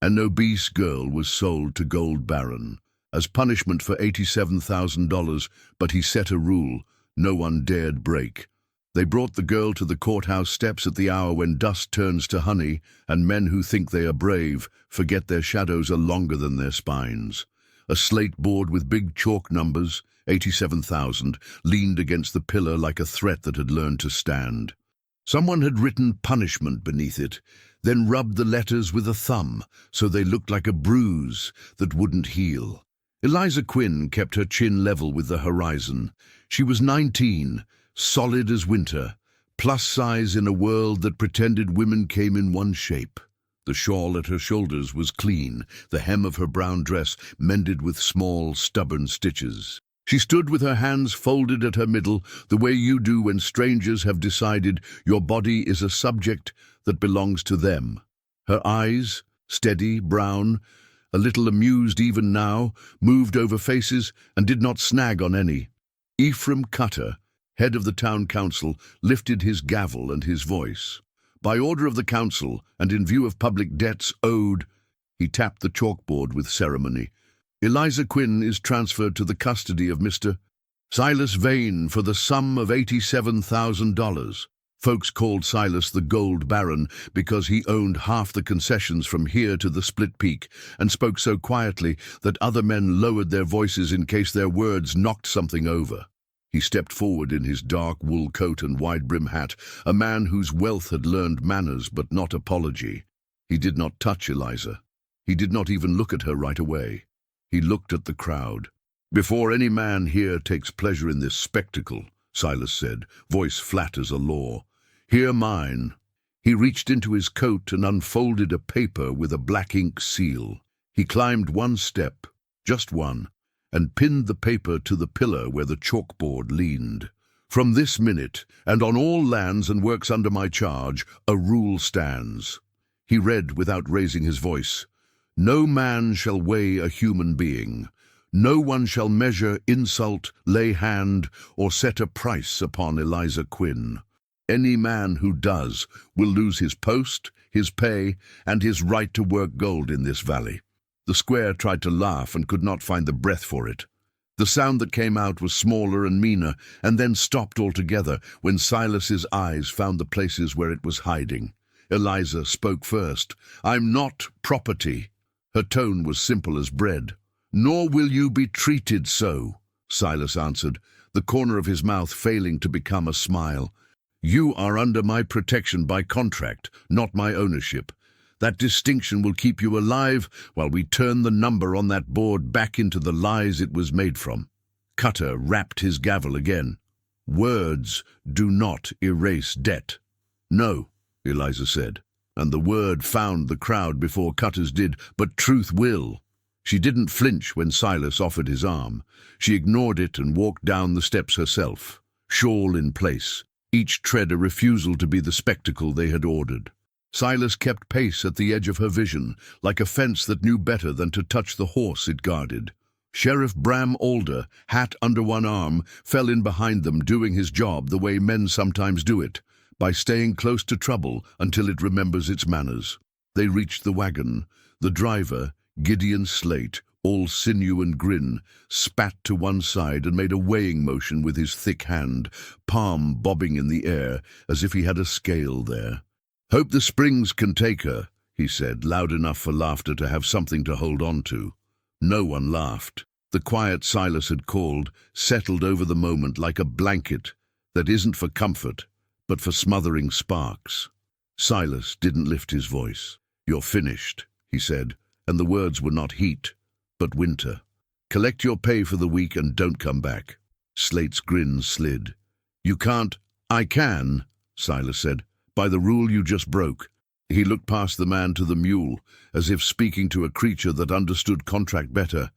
An obese girl was sold to Gold Baron as punishment for $87,000, but he set a rule no one dared break. They brought the girl to the courthouse steps at the hour when dust turns to honey, and men who think they are brave forget their shadows are longer than their spines. A slate board with big chalk numbers, 87,000, leaned against the pillar like a threat that had learned to stand. Someone had written punishment beneath it, then rubbed the letters with a thumb so they looked like a bruise that wouldn't heal. Eliza Quinn kept her chin level with the horizon. She was 19, solid as winter, plus size in a world that pretended women came in one shape. The shawl at her shoulders was clean, the hem of her brown dress mended with small, stubborn stitches. She stood with her hands folded at her middle, the way you do when strangers have decided your body is a subject that belongs to them. Her eyes, steady, brown, a little amused even now, moved over faces and did not snag on any. Ephraim Cutter, head of the town council, lifted his gavel and his voice. By order of the council, and in view of public debts owed, he tapped the chalkboard with ceremony. Eliza Quinn is transferred to the custody of Mr. Silas Vane for the sum of $87,000. Folks called Silas the Gold Baron because he owned half the concessions from here to the Split Peak and spoke so quietly that other men lowered their voices in case their words knocked something over. He stepped forward in his dark wool coat and wide-brim hat, a man whose wealth had learned manners but not apology. He did not touch Eliza. He did not even look at her right away. He looked at the crowd. "Before any man here takes pleasure in this spectacle," Silas said, voice flat as a law, "hear mine." He reached into his coat and unfolded a paper with a black ink seal. He climbed one step, just one, and pinned the paper to the pillar where the chalkboard leaned. "From this minute, and on all lands and works under my charge, a rule stands." He read without raising his voice. "No man shall weigh a human being. No one shall measure, insult, lay hand, or set a price upon Eliza Quinn. Any man who does will lose his post, his pay, and his right to work gold in this valley." The square tried to laugh and could not find the breath for it. The sound that came out was smaller and meaner, and then stopped altogether when Silas's eyes found the places where it was hiding. Eliza spoke first. "I'm not property." Her tone was simple as bread. "Nor will you be treated so," Silas answered, the corner of his mouth failing to become a smile. "You are under my protection by contract, not my ownership. That distinction will keep you alive while we turn the number on that board back into the lies it was made from." Cutter rapped his gavel again. "Words do not erase debt." "No," Eliza said, and the word found the crowd before Cutter's did, "but truth will." She didn't flinch when Silas offered his arm. She ignored it and walked down the steps herself, shawl in place, each tread a refusal to be the spectacle they had ordered. Silas kept pace at the edge of her vision, like a fence that knew better than to touch the horse it guarded. Sheriff Bram Alder, hat under one arm, fell in behind them, doing his job the way men sometimes do it, by staying close to trouble until it remembers its manners. They reached the wagon. The driver, Gideon Slate, all sinew and grin, spat to one side and made a weighing motion with his thick hand, palm bobbing in the air as if he had a scale there. "Hope the springs can take her," he said, loud enough for laughter to have something to hold on to. No one laughed. The quiet Silas had called settled over the moment like a blanket that isn't for comfort, but for smothering sparks. Silas didn't lift his voice. "You're finished," he said, and the words were not heat, but winter. "Collect your pay for the week and don't come back." Slate's grin slid. "You can't." "I can," Silas said, "by the rule you just broke." He looked past the man to the mule, as if speaking to a creature that understood contract better.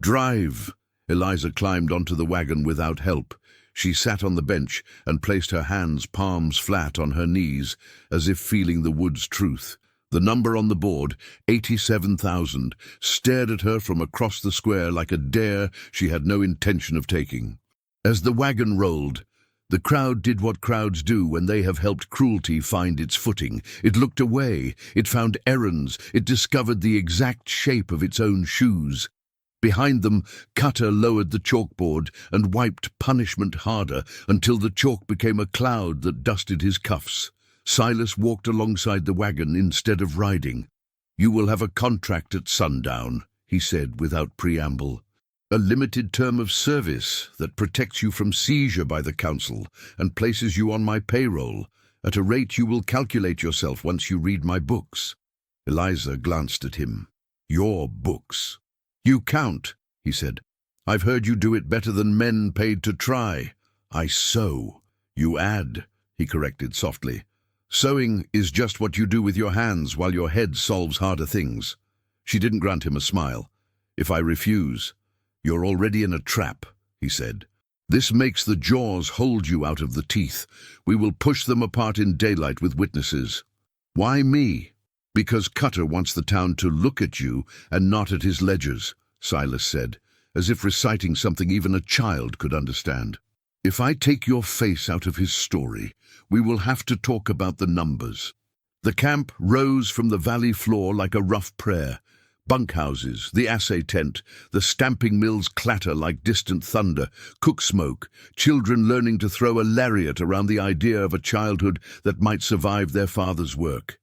"Drive." Eliza climbed onto the wagon without help. She sat on the bench and placed her hands palms flat on her knees, as if feeling the wood's truth. The number on the board, 87,000, stared at her from across the square like a dare she had no intention of taking. As the wagon rolled, The crowd did what crowds do when they have helped cruelty find its footing. It looked away, it found errands, it discovered the exact shape of its own shoes. Behind them, Cutter lowered the chalkboard and wiped punishment harder until the chalk became a cloud that dusted his cuffs. Silas walked alongside the wagon instead of riding. "You will have a contract at sundown," he said without preamble. "A limited term of service that protects you from seizure by the council and places you on my payroll, at a rate you will calculate yourself once you read my books." Eliza glanced at him. "Your books?" "You count," he said. "I've heard you do it better than men paid to try." "I sew." "You add," he corrected softly. "Sewing is just what you do with your hands while your head solves harder things." She didn't grant him a smile. "If I refuse, you're already in a trap," he said. "This makes the jaws hold you out of the teeth. We will push them apart in daylight with witnesses." "Why me?" "Because Cutter wants the town to look at you and not at his ledgers," Silas said, as if reciting something even a child could understand. "If I take your face out of his story, we will have to talk about the numbers." The camp rose from the valley floor like a rough prayer. Bunkhouses, the assay tent, the stamping mill's clatter like distant thunder, cook smoke, children learning to throw a lariat around the idea of a childhood that might survive their father's work.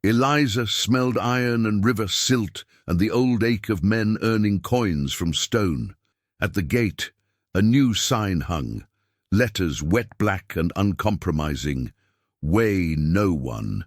Eliza smelled iron and river silt and the old ache of men earning coins from stone. At the gate, a new sign hung, letters wet black and uncompromising, "Weigh no one."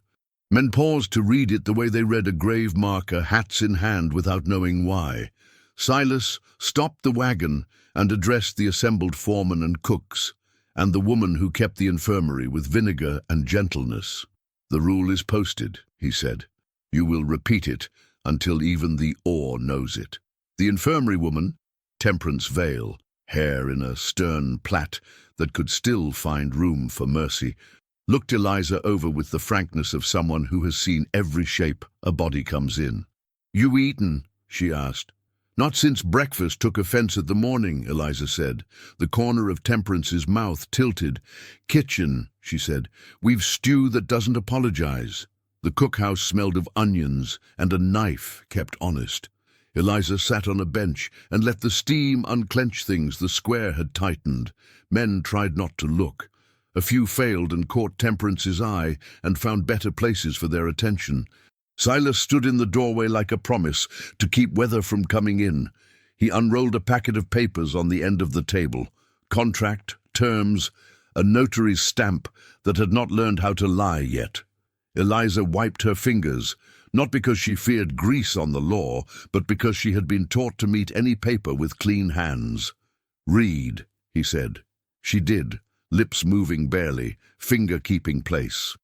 Men paused to read it the way they read a grave marker, hats in hand without knowing why. Silas stopped the wagon and addressed the assembled foremen and cooks, and the woman who kept the infirmary with vinegar and gentleness. "The rule is posted," he said. "You will repeat it until even the ore knows it." The infirmary woman, Temperance Vale, hair in a stern plait that could still find room for mercy, looked Eliza over with the frankness of someone who has seen every shape a body comes in. "You eaten?" she asked. "Not since breakfast took offense at the morning," Eliza said. The corner of Temperance's mouth tilted. "Kitchen," she said. "We've stew that doesn't apologize." The cookhouse smelled of onions, and a knife kept honest. Eliza sat on a bench and let the steam unclench things the square had tightened. Men tried not to look. A few failed and caught Temperance's eye and found better places for their attention. Silas stood in the doorway like a promise to keep weather from coming in. He unrolled a packet of papers on the end of the table. Contract, terms, a notary's stamp that had not learned how to lie yet. Eliza wiped her fingers, not because she feared grease on the law, but because she had been taught to meet any paper with clean hands. "Read," he said. She did, lips moving barely, finger keeping place.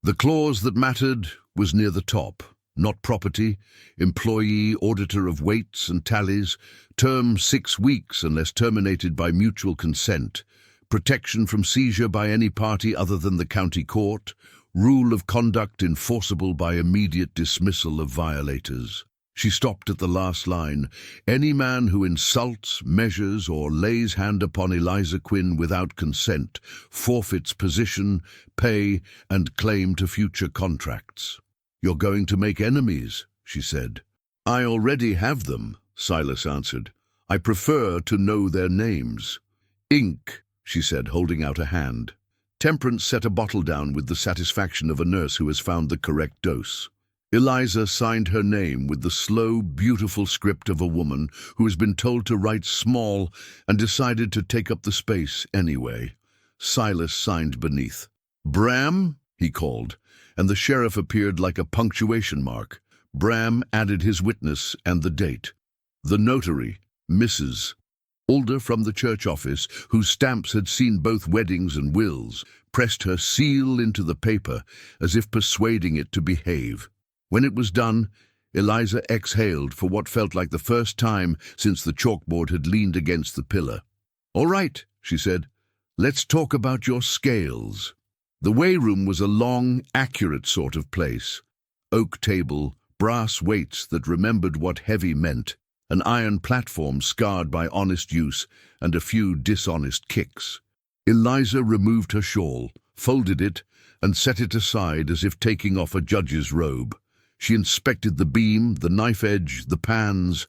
The clause that mattered was near the top. Not property, employee, auditor of weights and tallies, term 6 weeks unless terminated by mutual consent, protection from seizure by any party other than the county court, rule of conduct enforceable by immediate dismissal of violators. She stopped at the last line. "Any man who insults, measures, or lays hand upon Eliza Quinn without consent forfeits position, pay, and claim to future contracts." "You're going to make enemies," she said. "I already have them," Silas answered. "I prefer to know their names." "Ink," she said, holding out a hand. Temperance set a bottle down with the satisfaction of a nurse who has found the correct dose. Eliza signed her name with the slow, beautiful script of a woman who has been told to write small and decided to take up the space anyway. Silas signed beneath. "Bram," he called, and the sheriff appeared like a punctuation mark. Bram added his witness and the date. The notary, Mrs. Older from the church office, whose stamps had seen both weddings and wills, pressed her seal into the paper as if persuading it to behave. When it was done, Eliza exhaled for what felt like the first time since the chalkboard had leaned against the pillar. "All right," she said. "Let's talk about your scales." The weighroom was a long, accurate sort of place. Oak table, brass weights that remembered what heavy meant, an iron platform scarred by honest use, and a few dishonest kicks. Eliza removed her shawl, folded it, and set it aside as if taking off a judge's robe. She inspected the beam, the knife edge, the pans.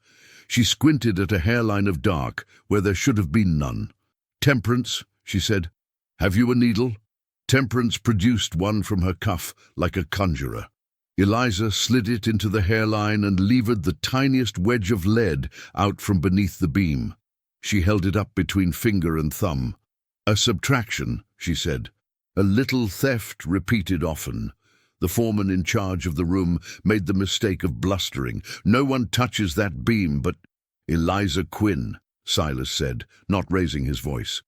She squinted at a hairline of dark where there should have been none. "Temperance," she said. "Have you a needle?" Temperance produced one from her cuff like a conjurer. Eliza slid it into the hairline and levered the tiniest wedge of lead out from beneath the beam. She held it up between finger and thumb. "A subtraction," she said. "A little theft repeated often." The foreman in charge of the room made the mistake of blustering. "No one touches that beam but—" "Eliza Quinn," Silas said, not raising his voice.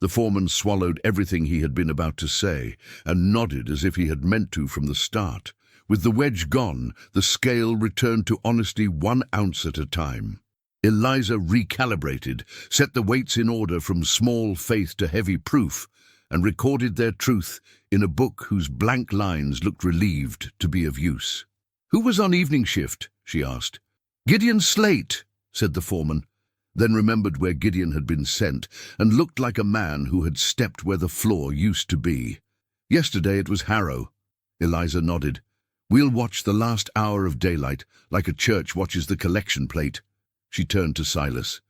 The foreman swallowed everything he had been about to say and nodded as if he had meant to from the start. With the wedge gone, the scale returned to honesty 1 ounce at a time. Eliza recalibrated, set the weights in order from small faith to heavy proof, and recorded their truth in a book whose blank lines looked relieved to be of use. "Who was on evening shift?" she asked. "Gideon Slate," said the foreman, then remembered where Gideon had been sent and looked like a man who had stepped where the floor used to be. "Yesterday it was Harrow." Eliza nodded. "We'll watch the last hour of daylight like a church watches the collection plate." She turned to Silas.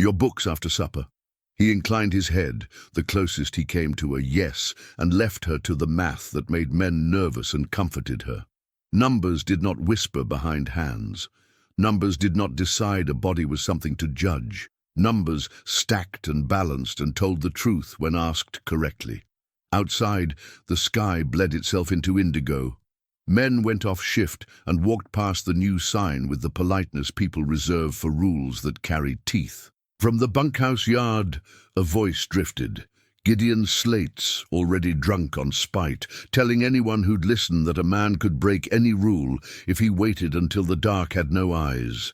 "Your books after supper." He inclined his head, the closest he came to a yes, and left her to the math that made men nervous and comforted her. Numbers did not whisper behind hands. Numbers did not decide a body was something to judge. Numbers stacked and balanced and told the truth when asked correctly. Outside, the sky bled itself into indigo. Men went off shift and walked past the new sign with the politeness people reserve for rules that carry teeth. From the bunkhouse yard, a voice drifted. Gideon Slate's, already drunk on spite, telling anyone who'd listen that a man could break any rule if he waited until the dark had no eyes.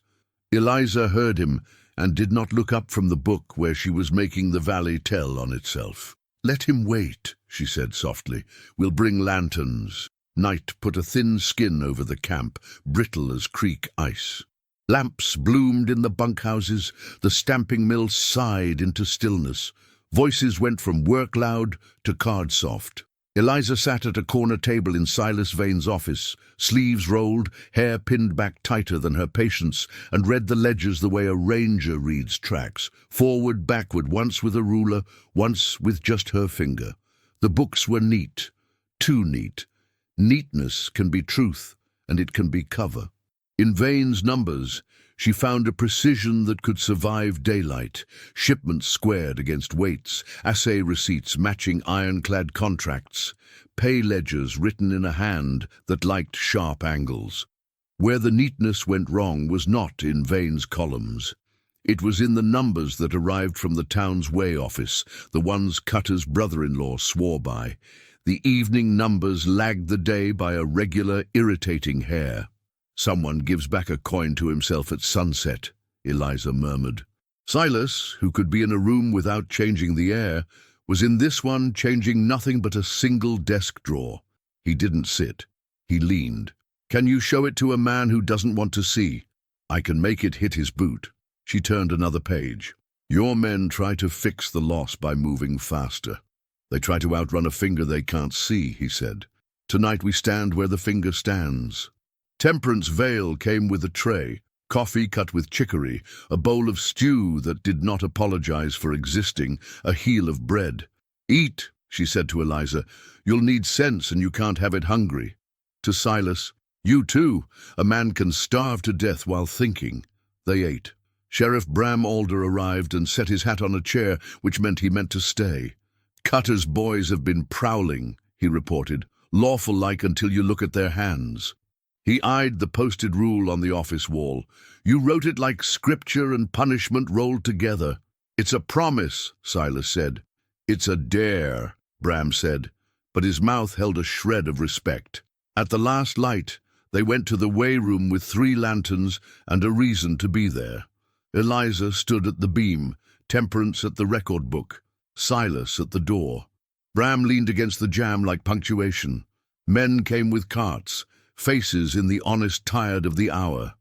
Eliza heard him and did not look up from the book where she was making the valley tell on itself. "Let him wait," she said softly. "We'll bring lanterns." Night put a thin skin over the camp, brittle as creek ice. Lamps bloomed in the bunkhouses. The stamping mill sighed into stillness. Voices went from work loud to card soft. Eliza sat at a corner table in Silas Vane's office, sleeves rolled, hair pinned back tighter than her patience, and read the ledgers the way a ranger reads tracks, forward, backward, once with a ruler, once with just her finger. The books were neat, too neat. Neatness can be truth, and it can be cover. In Vane's numbers, she found a precision that could survive daylight, shipments squared against weights, assay receipts matching ironclad contracts, pay ledgers written in a hand that liked sharp angles. Where the neatness went wrong was not in Vane's columns. It was in the numbers that arrived from the town's way office, the ones Cutter's brother-in-law swore by. The evening numbers lagged the day by a regular, irritating hair. "Someone gives back a coin to himself at sunset," Eliza murmured. Silas, who could be in a room without changing the air, was in this one changing nothing but a single desk drawer. He didn't sit. He leaned. "Can you show it to a man who doesn't want to see?" "I can make it hit his boot." She turned another page. "Your men try to fix the loss by moving faster. They try to outrun a finger they can't see," he said. "Tonight we stand where the finger stands." Temperance Vale came with a tray, coffee cut with chicory, a bowl of stew that did not apologize for existing, a heel of bread. "Eat," she said to Eliza. "You'll need sense and you can't have it hungry." To Silas, "You too. A man can starve to death while thinking." They ate. Sheriff Bram Alder arrived and set his hat on a chair, which meant he meant to stay. "Cutter's boys have been prowling," he reported, "lawful-like until you look at their hands." He eyed the posted rule on the office wall. "You wrote it like scripture and punishment rolled together." "It's a promise," Silas said. "It's a dare," Bram said, but his mouth held a shred of respect. At the last light, they went to the way room with 3 lanterns and a reason to be there. Eliza stood at the beam, Temperance at the record book, Silas at the door. Bram leaned against the jamb like punctuation. Men came with carts, faces in the honest tired of the hour.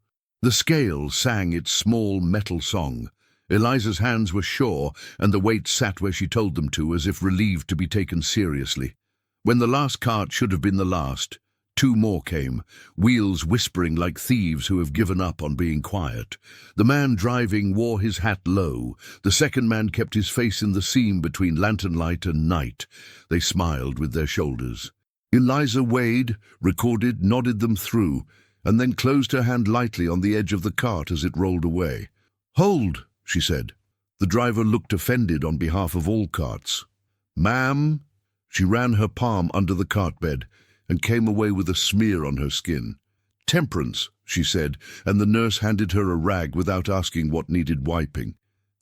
The scale sang its small metal song. Eliza's hands were sure, and the weights sat where she told them to, as if relieved to be taken seriously. When the last cart should have been the last, two more came, wheels whispering like thieves who have given up on being quiet. The man driving wore his hat low. The second man kept his face in the seam between lantern light and night. They smiled with their shoulders. Eliza weighed, recorded, nodded them through, and then closed her hand lightly on the edge of the cart as it rolled away. "Hold," she said. The driver looked offended on behalf of all carts. "Ma'am?" She ran her palm under the cart bed and came away with a smear on her skin. "Temperance," she said, and the nurse handed her a rag without asking what needed wiping.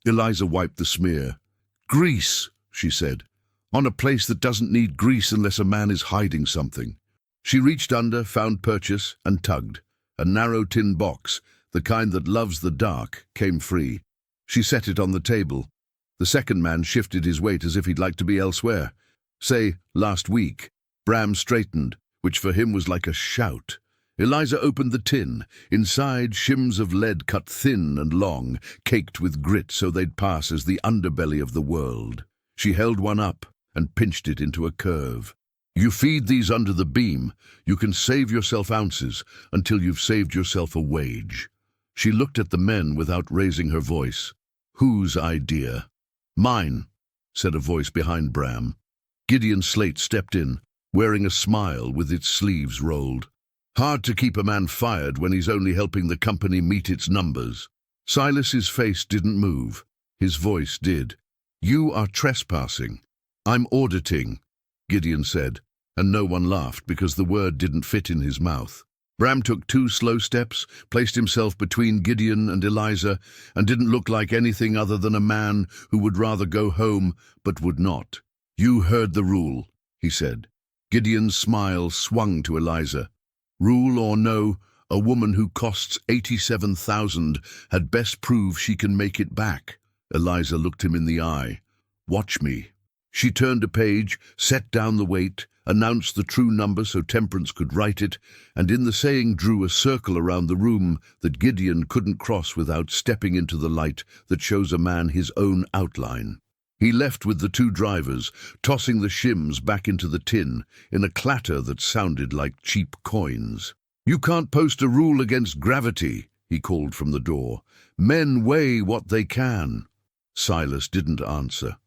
Eliza wiped the smear. "Grease," she said, "on a place that doesn't need grease unless a man is hiding something." She reached under, found purchase, and tugged. A narrow tin box, the kind that loves the dark, came free. She set it on the table. The second man shifted his weight as if he'd like to be elsewhere. Say, last week. Bram straightened, which for him was like a shout. Eliza opened the tin. Inside, shims of lead cut thin and long, caked with grit so they'd pass as the underbelly of the world. She held one up and pinched it into a curve. "You feed these under the beam, you can save yourself ounces until you've saved yourself a wage." She looked at the men without raising her voice. "Whose idea?" "Mine," said a voice behind Bram. Gideon Slate stepped in, wearing a smile with its sleeves rolled. Hard to keep a man fired when he's only helping the company meet its numbers. Silas's face didn't move. His voice did. "You are trespassing." "I'm auditing," Gideon said, and no one laughed because the word didn't fit in his mouth. Bram took 2 slow steps, placed himself between Gideon and Eliza, and didn't look like anything other than a man who would rather go home but would not. "You heard the rule," he said. Gideon's smile swung to Eliza. "Rule or no, a woman who costs 87,000 had best prove she can make it back." Eliza looked him in the eye. "Watch me." She turned a page, set down the weight, announced the true number so Temperance could write it, and in the saying drew a circle around the room that Gideon couldn't cross without stepping into the light that shows a man his own outline. He left with the 2 drivers, tossing the shims back into the tin in a clatter that sounded like cheap coins. "You can't post a rule against gravity," he called from the door. "Men weigh what they can." Silas didn't answer.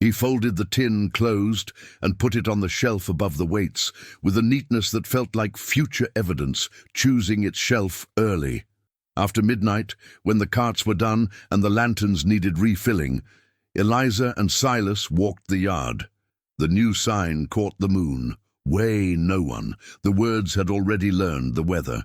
He folded the tin closed and put it on the shelf above the weights, with a neatness that felt like future evidence, choosing its shelf early. After midnight, when the carts were done and the lanterns needed refilling, Eliza and Silas walked the yard. The new sign caught the moon. "Weigh no one." The words had already learned the weather.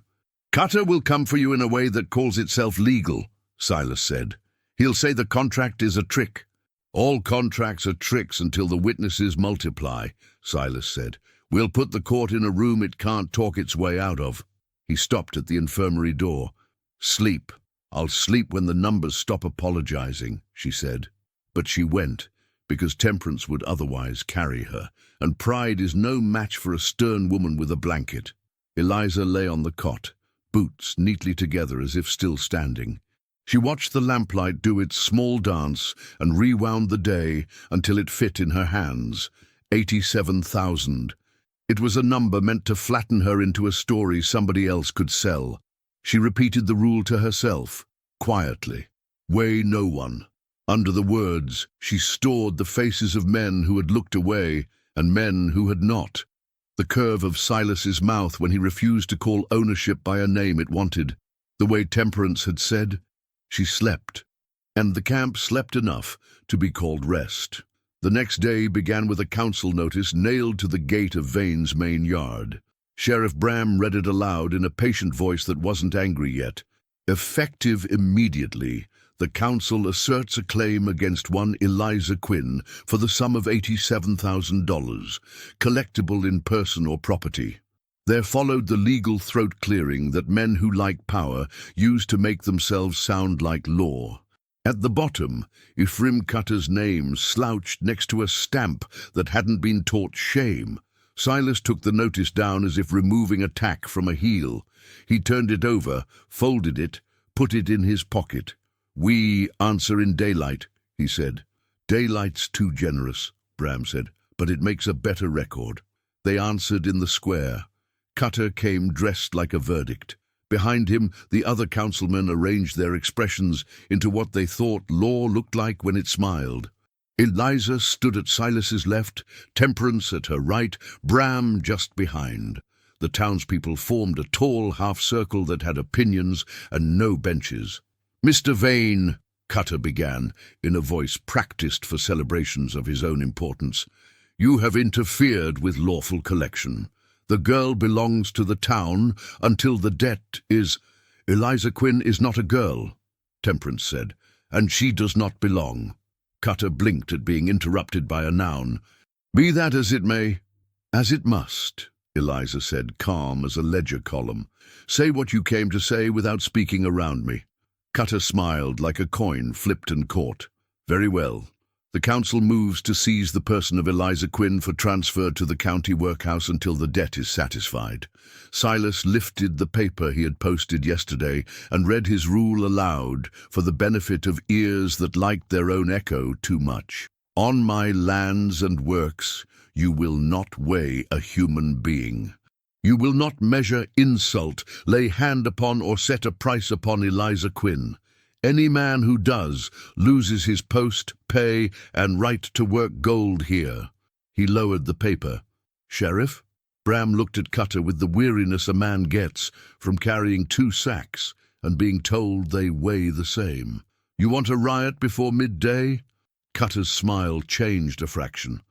"Cutter will come for you in a way that calls itself legal," Silas said. "He'll say the contract is a trick." "All contracts are tricks until the witnesses multiply," Silas said. "We'll put the court in a room it can't talk its way out of." He stopped at the infirmary door. "Sleep. I'll sleep when the numbers stop apologizing," she said. But she went, because Temperance would otherwise carry her, and pride is no match for a stern woman with a blanket. Eliza lay on the cot, boots neatly together as if still standing. She watched the lamplight do its small dance and rewound the day until it fit in her hands. 87,000. It was a number meant to flatten her into a story somebody else could sell. She repeated the rule to herself, quietly. Weigh no one. Under the words, she stored the faces of men who had looked away and men who had not. The curve of Silas's mouth when he refused to call ownership by a name it wanted. The way Temperance had said, she slept, and the camp slept enough to be called rest. The next day began with a council notice nailed to the gate of Vane's main yard. Sheriff Bram read it aloud in a patient voice that wasn't angry yet. Effective immediately, the council asserts a claim against one Eliza Quinn for the sum of $87,000, collectible in person or property. There followed the legal throat-clearing that men who like power use to make themselves sound like law. At the bottom, Ephraim Cutter's name slouched next to a stamp that hadn't been taught shame. Silas took the notice down as if removing a tack from a heel. He turned it over, folded it, put it in his pocket. "We answer in daylight," he said. "Daylight's too generous," Bram said, "but it makes a better record." They answered in the square. Cutter came dressed like a verdict. Behind him, the other councilmen arranged their expressions into what they thought law looked like when it smiled. Eliza stood at Silas's left, Temperance at her right, Bram just behind. The townspeople formed a tall half-circle that had opinions and no benches. "Mr. Vane," Cutter began, in a voice practiced for celebrations of his own importance, "you have interfered with lawful collection. The girl belongs to the town until the debt is—" "Eliza Quinn is not a girl," Temperance said, "and she does not belong." Cutter blinked at being interrupted by a noun. "Be that as it may." "As it must," Eliza said, calm as a ledger column. "Say what you came to say without speaking around me." Cutter smiled like a coin flipped and caught. "Very well. The council moves to seize the person of Eliza Quinn for transfer to the county workhouse until the debt is satisfied." Silas lifted the paper he had posted yesterday and read his rule aloud for the benefit of ears that liked their own echo too much. "On my lands and works you will not weigh a human being. You will not measure insult, lay hand upon or set a price upon Eliza Quinn. Any man who does loses his post, pay, and right to work gold here." He lowered the paper. "Sheriff?" Bram looked at Cutter with the weariness a man gets from carrying 2 sacks and being told they weigh the same. "You want a riot before midday?" Cutter's smile changed a fraction.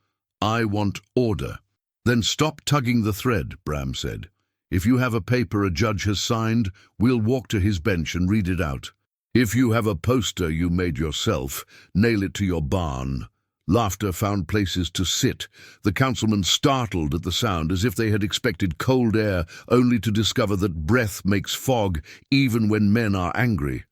"I want order." "Then stop tugging the thread," Bram said. "If you have a paper a judge has signed, we'll walk to his bench and read it out. If you have a poster you made yourself, nail it to your barn." Laughter found places to sit. The councilmen startled at the sound as if they had expected cold air, only to discover that breath makes fog even when men are angry.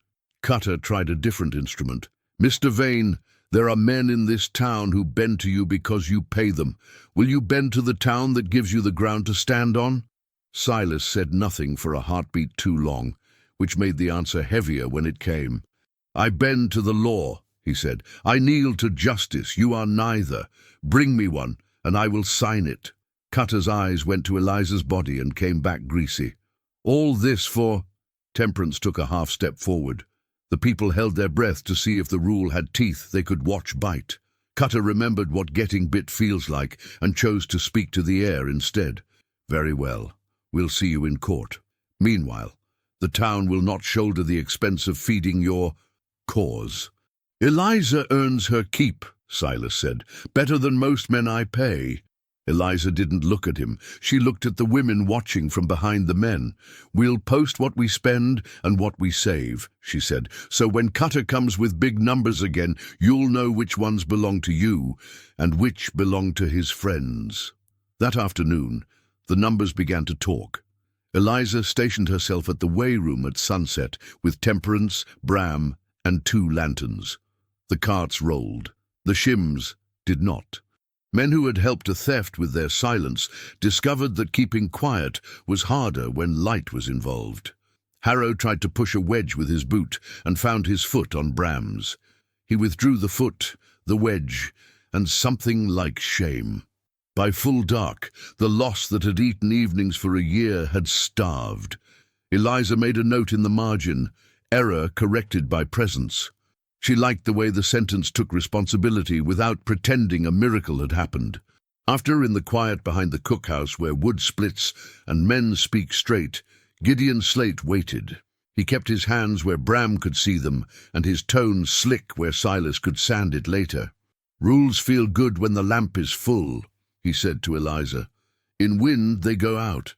Cutter tried a different instrument. "Mr. Vane, there are men in this town who bend to you because you pay them. Will you bend to the town that gives you the ground to stand on?" Silas said nothing for a heartbeat too long, which made the answer heavier when it came. "I bend to the law," he said. "I kneel to justice. You are neither. Bring me one, and I will sign it." Cutter's eyes went to Eliza's body and came back greasy. "All this for—" Temperance took a half-step forward. The people held their breath to see if the rule had teeth they could watch bite. Cutter remembered what getting bit feels like and chose to speak to the air instead. "Very well. We'll see you in court. Meanwhile, the town will not shoulder the expense of feeding your cause." "Eliza earns her keep," Silas said. "Better than most men I pay." Eliza didn't look at him. She looked at the women watching from behind the men. "We'll post what we spend and what we save," she said. "So when Cutter comes with big numbers again, you'll know which ones belong to you and which belong to his friends." That afternoon, the numbers began to talk. Eliza stationed herself at the weigh room at sunset with Temperance, Bram, and 2 lanterns. The carts rolled. The shims did not. Men who had helped a theft with their silence discovered that keeping quiet was harder when light was involved. Harrow tried to push a wedge with his boot and found his foot on Bram's. He withdrew the foot, the wedge, and something like shame. By full dark, the loss that had eaten evenings for a year had starved. Eliza made a note in the margin, "Error corrected by presence." She liked the way the sentence took responsibility without pretending a miracle had happened. After, in the quiet behind the cookhouse where wood splits and men speak straight, Gideon Slate waited. He kept his hands where Bram could see them and his tone slick where Silas could sand it later. "Rules feel good when the lamp is full," he said to Eliza. "In wind they go out."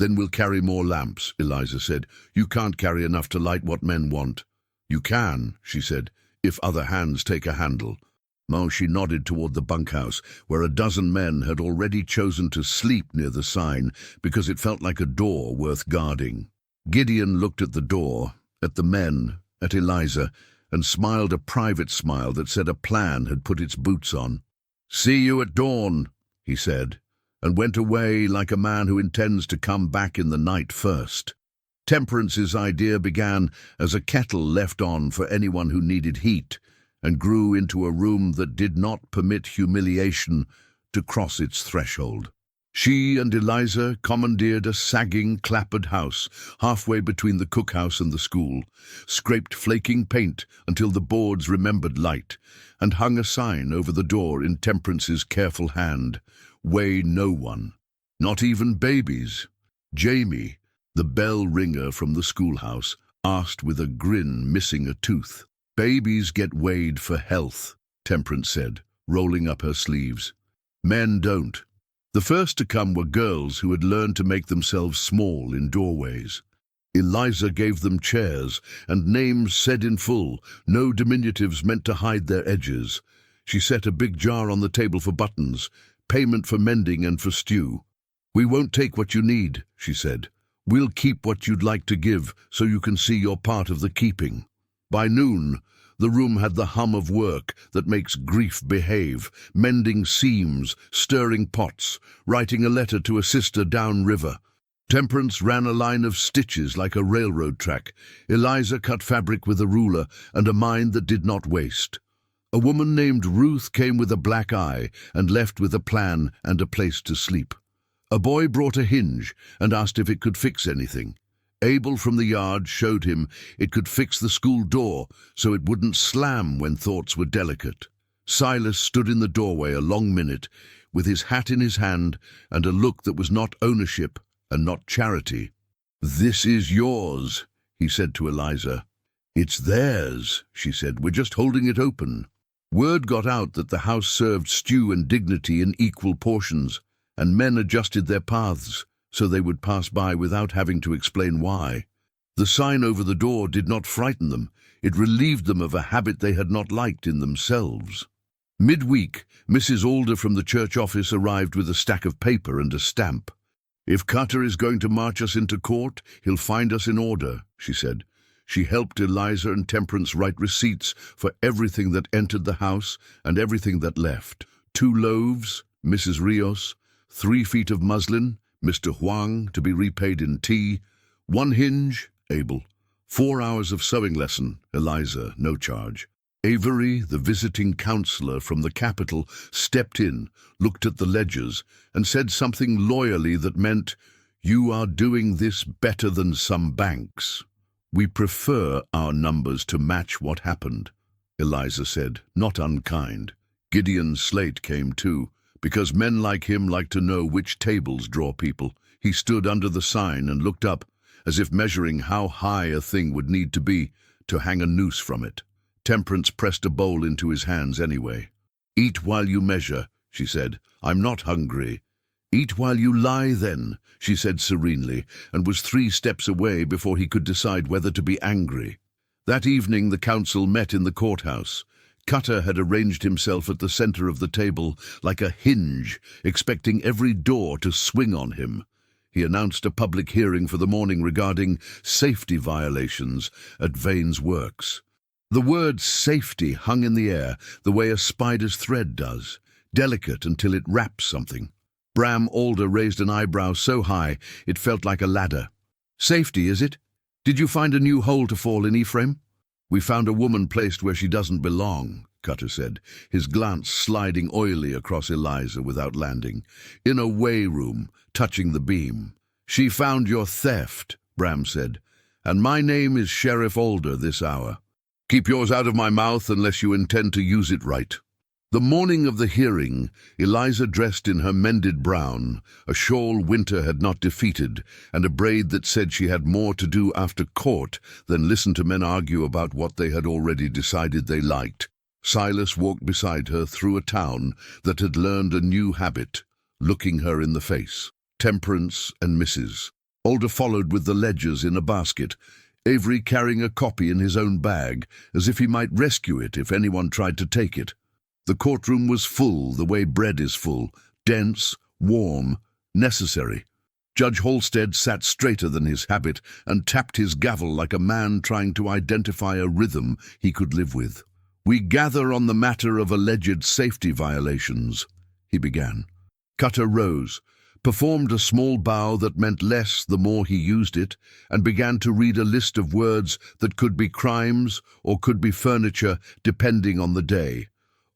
"Then we'll carry more lamps," Eliza said. "You can't carry enough to light what men want." "You can," she said, "if other hands take a handle." She nodded toward the bunkhouse, where a dozen men had already chosen to sleep near the sign because it felt like a door worth guarding. Gideon looked at the door, at the men, at Eliza, and smiled a private smile that said a plan had put its boots on. "See you at dawn," he said, and went away like a man who intends to come back in the night first. Temperance's idea began as a kettle left on for anyone who needed heat and grew into a room that did not permit humiliation to cross its threshold. She and Eliza commandeered a sagging, clapboard house halfway between the cookhouse and the school, scraped flaking paint until the boards remembered light, and hung a sign over the door in Temperance's careful hand: "Weigh no one, not even babies." Jamie, the bell ringer from the schoolhouse, asked with a grin, missing a tooth. "Babies get weighed for health," Temperance said, rolling up her sleeves. "Men don't." The first to come were girls who had learned to make themselves small in doorways. Eliza gave them chairs and names said in full, no diminutives meant to hide their edges. She set a big jar on the table for buttons, payment for mending and for stew. "We won't take what you need," she said. "We'll keep what you'd like to give so you can see you're part of the keeping." By noon, the room had the hum of work that makes grief behave, mending seams, stirring pots, writing a letter to a sister downriver. Temperance ran a line of stitches like a railroad track. Eliza cut fabric with a ruler and a mind that did not waste. A woman named Ruth came with a black eye and left with a plan and a place to sleep. A boy brought a hinge and asked if it could fix anything. Abel from the yard showed him it could fix the school door so it wouldn't slam when thoughts were delicate. Silas stood in the doorway a long minute, with his hat in his hand and a look that was not ownership and not charity. "This is yours," he said to Eliza. "It's theirs," she said. "We're just holding it open." Word got out that the house served stew and dignity in equal portions, and men adjusted their paths so they would pass by without having to explain why. The sign over the door did not frighten them. It relieved them of a habit they had not liked in themselves. Midweek, Mrs. Alder from the church office arrived with a stack of paper and a stamp. "If Cutter is going to march us into court, he'll find us in order," she said. She helped Eliza and Temperance write receipts for everything that entered the house and everything that left. 2 loaves, Mrs. Rios, 3 feet of muslin, Mr. Huang, to be repaid in tea, 1 hinge, Abel, 4 hours of sewing lesson, Eliza, no charge. Avery, the visiting counselor from the capital, stepped in, looked at the ledgers, and said something loyally that meant, "You are doing this better than some banks." "We prefer our numbers to match what happened," Eliza said, not unkind. Gideon Slate came too, because men like him like to know which tables draw people. He stood under the sign and looked up, as if measuring how high a thing would need to be to hang a noose from it. Temperance pressed a bowl into his hands anyway. "Eat while you measure," she said. "I'm not hungry." "Eat while you lie, then," she said serenely, and was 3 steps away before he could decide whether to be angry. That evening the council met in the courthouse. Cutter had arranged himself at the center of the table like a hinge, expecting every door to swing on him. He announced a public hearing for the morning regarding safety violations at Vane's Works. The word safety hung in the air the way a spider's thread does, delicate until it wraps something. Bram Alder raised an eyebrow so high it felt like a ladder. "Safety, is it? Did you find a new hole to fall in, Ephraim?" "We found a woman placed where she doesn't belong," Cutter said, his glance sliding oily across Eliza without landing. "In a weigh room, touching the beam." "She found your theft," Bram said, "and my name is Sheriff Alder this hour. Keep yours out of my mouth unless you intend to use it right." The morning of the hearing, Eliza dressed in her mended brown, a shawl winter had not defeated, and a braid that said she had more to do after court than listen to men argue about what they had already decided they liked. Silas walked beside her through a town that had learned a new habit, looking her in the face. Temperance and Mrs. Alder followed with the ledgers in a basket, Avery carrying a copy in his own bag, as if he might rescue it if anyone tried to take it. The courtroom was full the way bread is full, dense, warm, necessary. Judge Halstead sat straighter than his habit and tapped his gavel like a man trying to identify a rhythm he could live with. "We gather on the matter of alleged safety violations," he began. Cutter rose, performed a small bow that meant less the more he used it, and began to read a list of words that could be crimes or could be furniture depending on the day.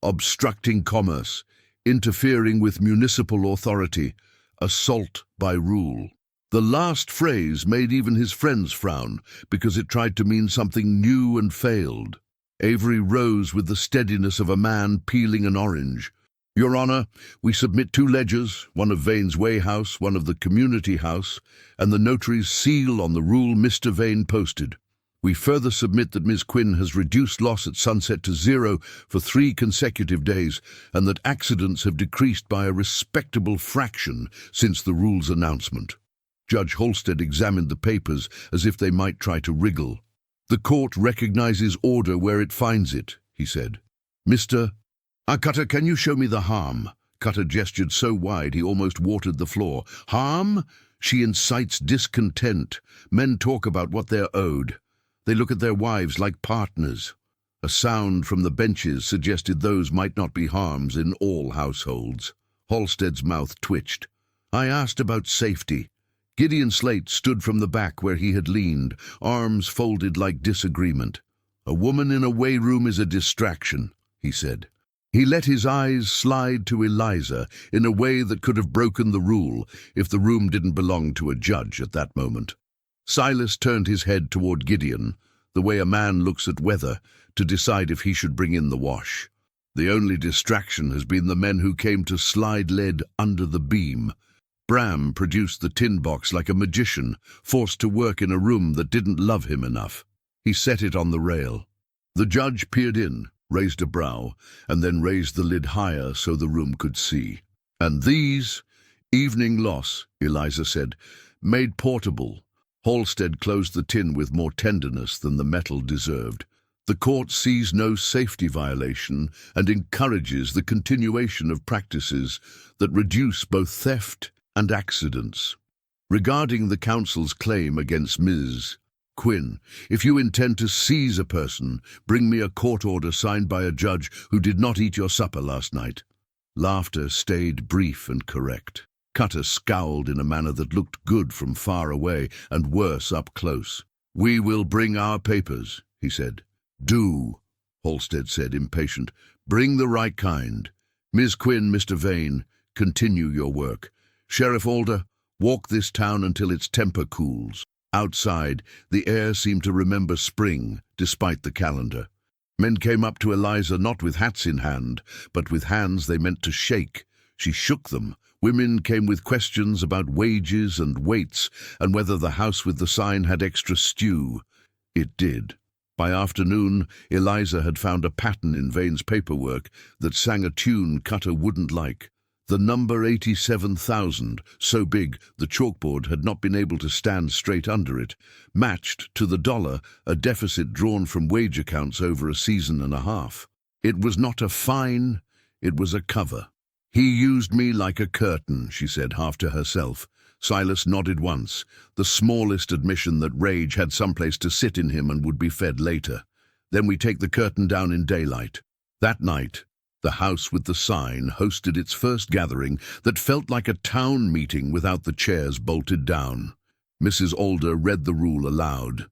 Obstructing commerce, interfering with municipal authority, assault by rule. The last phrase made even his friends frown because it tried to mean something new and failed. Avery rose with the steadiness of a man peeling an orange. "Your Honor, we submit 2 ledgers, one of Vane's Way House, one of the Community House, and the notary's seal on the rule Mr. Vane posted. We further submit that Ms. Quinn has reduced loss at Sunset to 0 for 3 consecutive days, and that accidents have decreased by a respectable fraction since the rule's announcement." Judge Halstead examined the papers as if they might try to wriggle. "The court recognizes order where it finds it," he said. "Mr. Cutter, can you show me the harm?" Cutter gestured so wide he almost watered the floor. "Harm? She incites discontent. Men talk about what they're owed. They look at their wives like partners." A sound from the benches suggested those might not be harms in all households. Halstead's mouth twitched. "I asked about safety." Gideon Slate stood from the back where he had leaned, arms folded like disagreement. "A woman in a way room is a distraction," he said. He let his eyes slide to Eliza in a way that could have broken the rule if the room didn't belong to a judge at that moment. Silas turned his head toward Gideon, the way a man looks at weather, to decide if he should bring in the wash. "The only distraction has been the men who came to slide lead under the beam." Bram produced the tin box like a magician, forced to work in a room that didn't love him enough. He set it on the rail. The judge peered in, raised a brow, and then raised the lid higher so the room could see. "And these, evening loss," Eliza said, "made portable." Halstead closed the tin with more tenderness than the metal deserved. "The court sees no safety violation and encourages the continuation of practices that reduce both theft and accidents." Regarding the counsel's claim against Ms. Quinn, "If you intend to seize a person, bring me a court order signed by a judge who did not eat your supper last night." Laughter stayed brief and correct. Cutter scowled in a manner that looked good from far away and worse up close. "We will bring our papers," he said. "Do," Halstead said, impatient. "Bring the right kind. Ms. Quinn, Mr. Vane, continue your work. Sheriff Alder, walk this town until its temper cools." Outside, the air seemed to remember spring, despite the calendar. Men came up to Eliza not with hats in hand, but with hands they meant to shake. She shook them. Women came with questions about wages and weights, and whether the house with the sign had extra stew. It did. By afternoon, Eliza had found a pattern in Vane's paperwork that sang a tune Cutter wouldn't like. The number 87,000, so big the chalkboard had not been able to stand straight under it, matched to the dollar a deficit drawn from wage accounts over a season and a half. It was not a fine, it was a cover. "He used me like a curtain," she said, half to herself. Silas nodded once, the smallest admission that rage had someplace to sit in him and would be fed later. "Then we take the curtain down in daylight." That night, the house with the sign hosted its first gathering that felt like a town meeting without the chairs bolted down. Mrs. Alder read the rule aloud.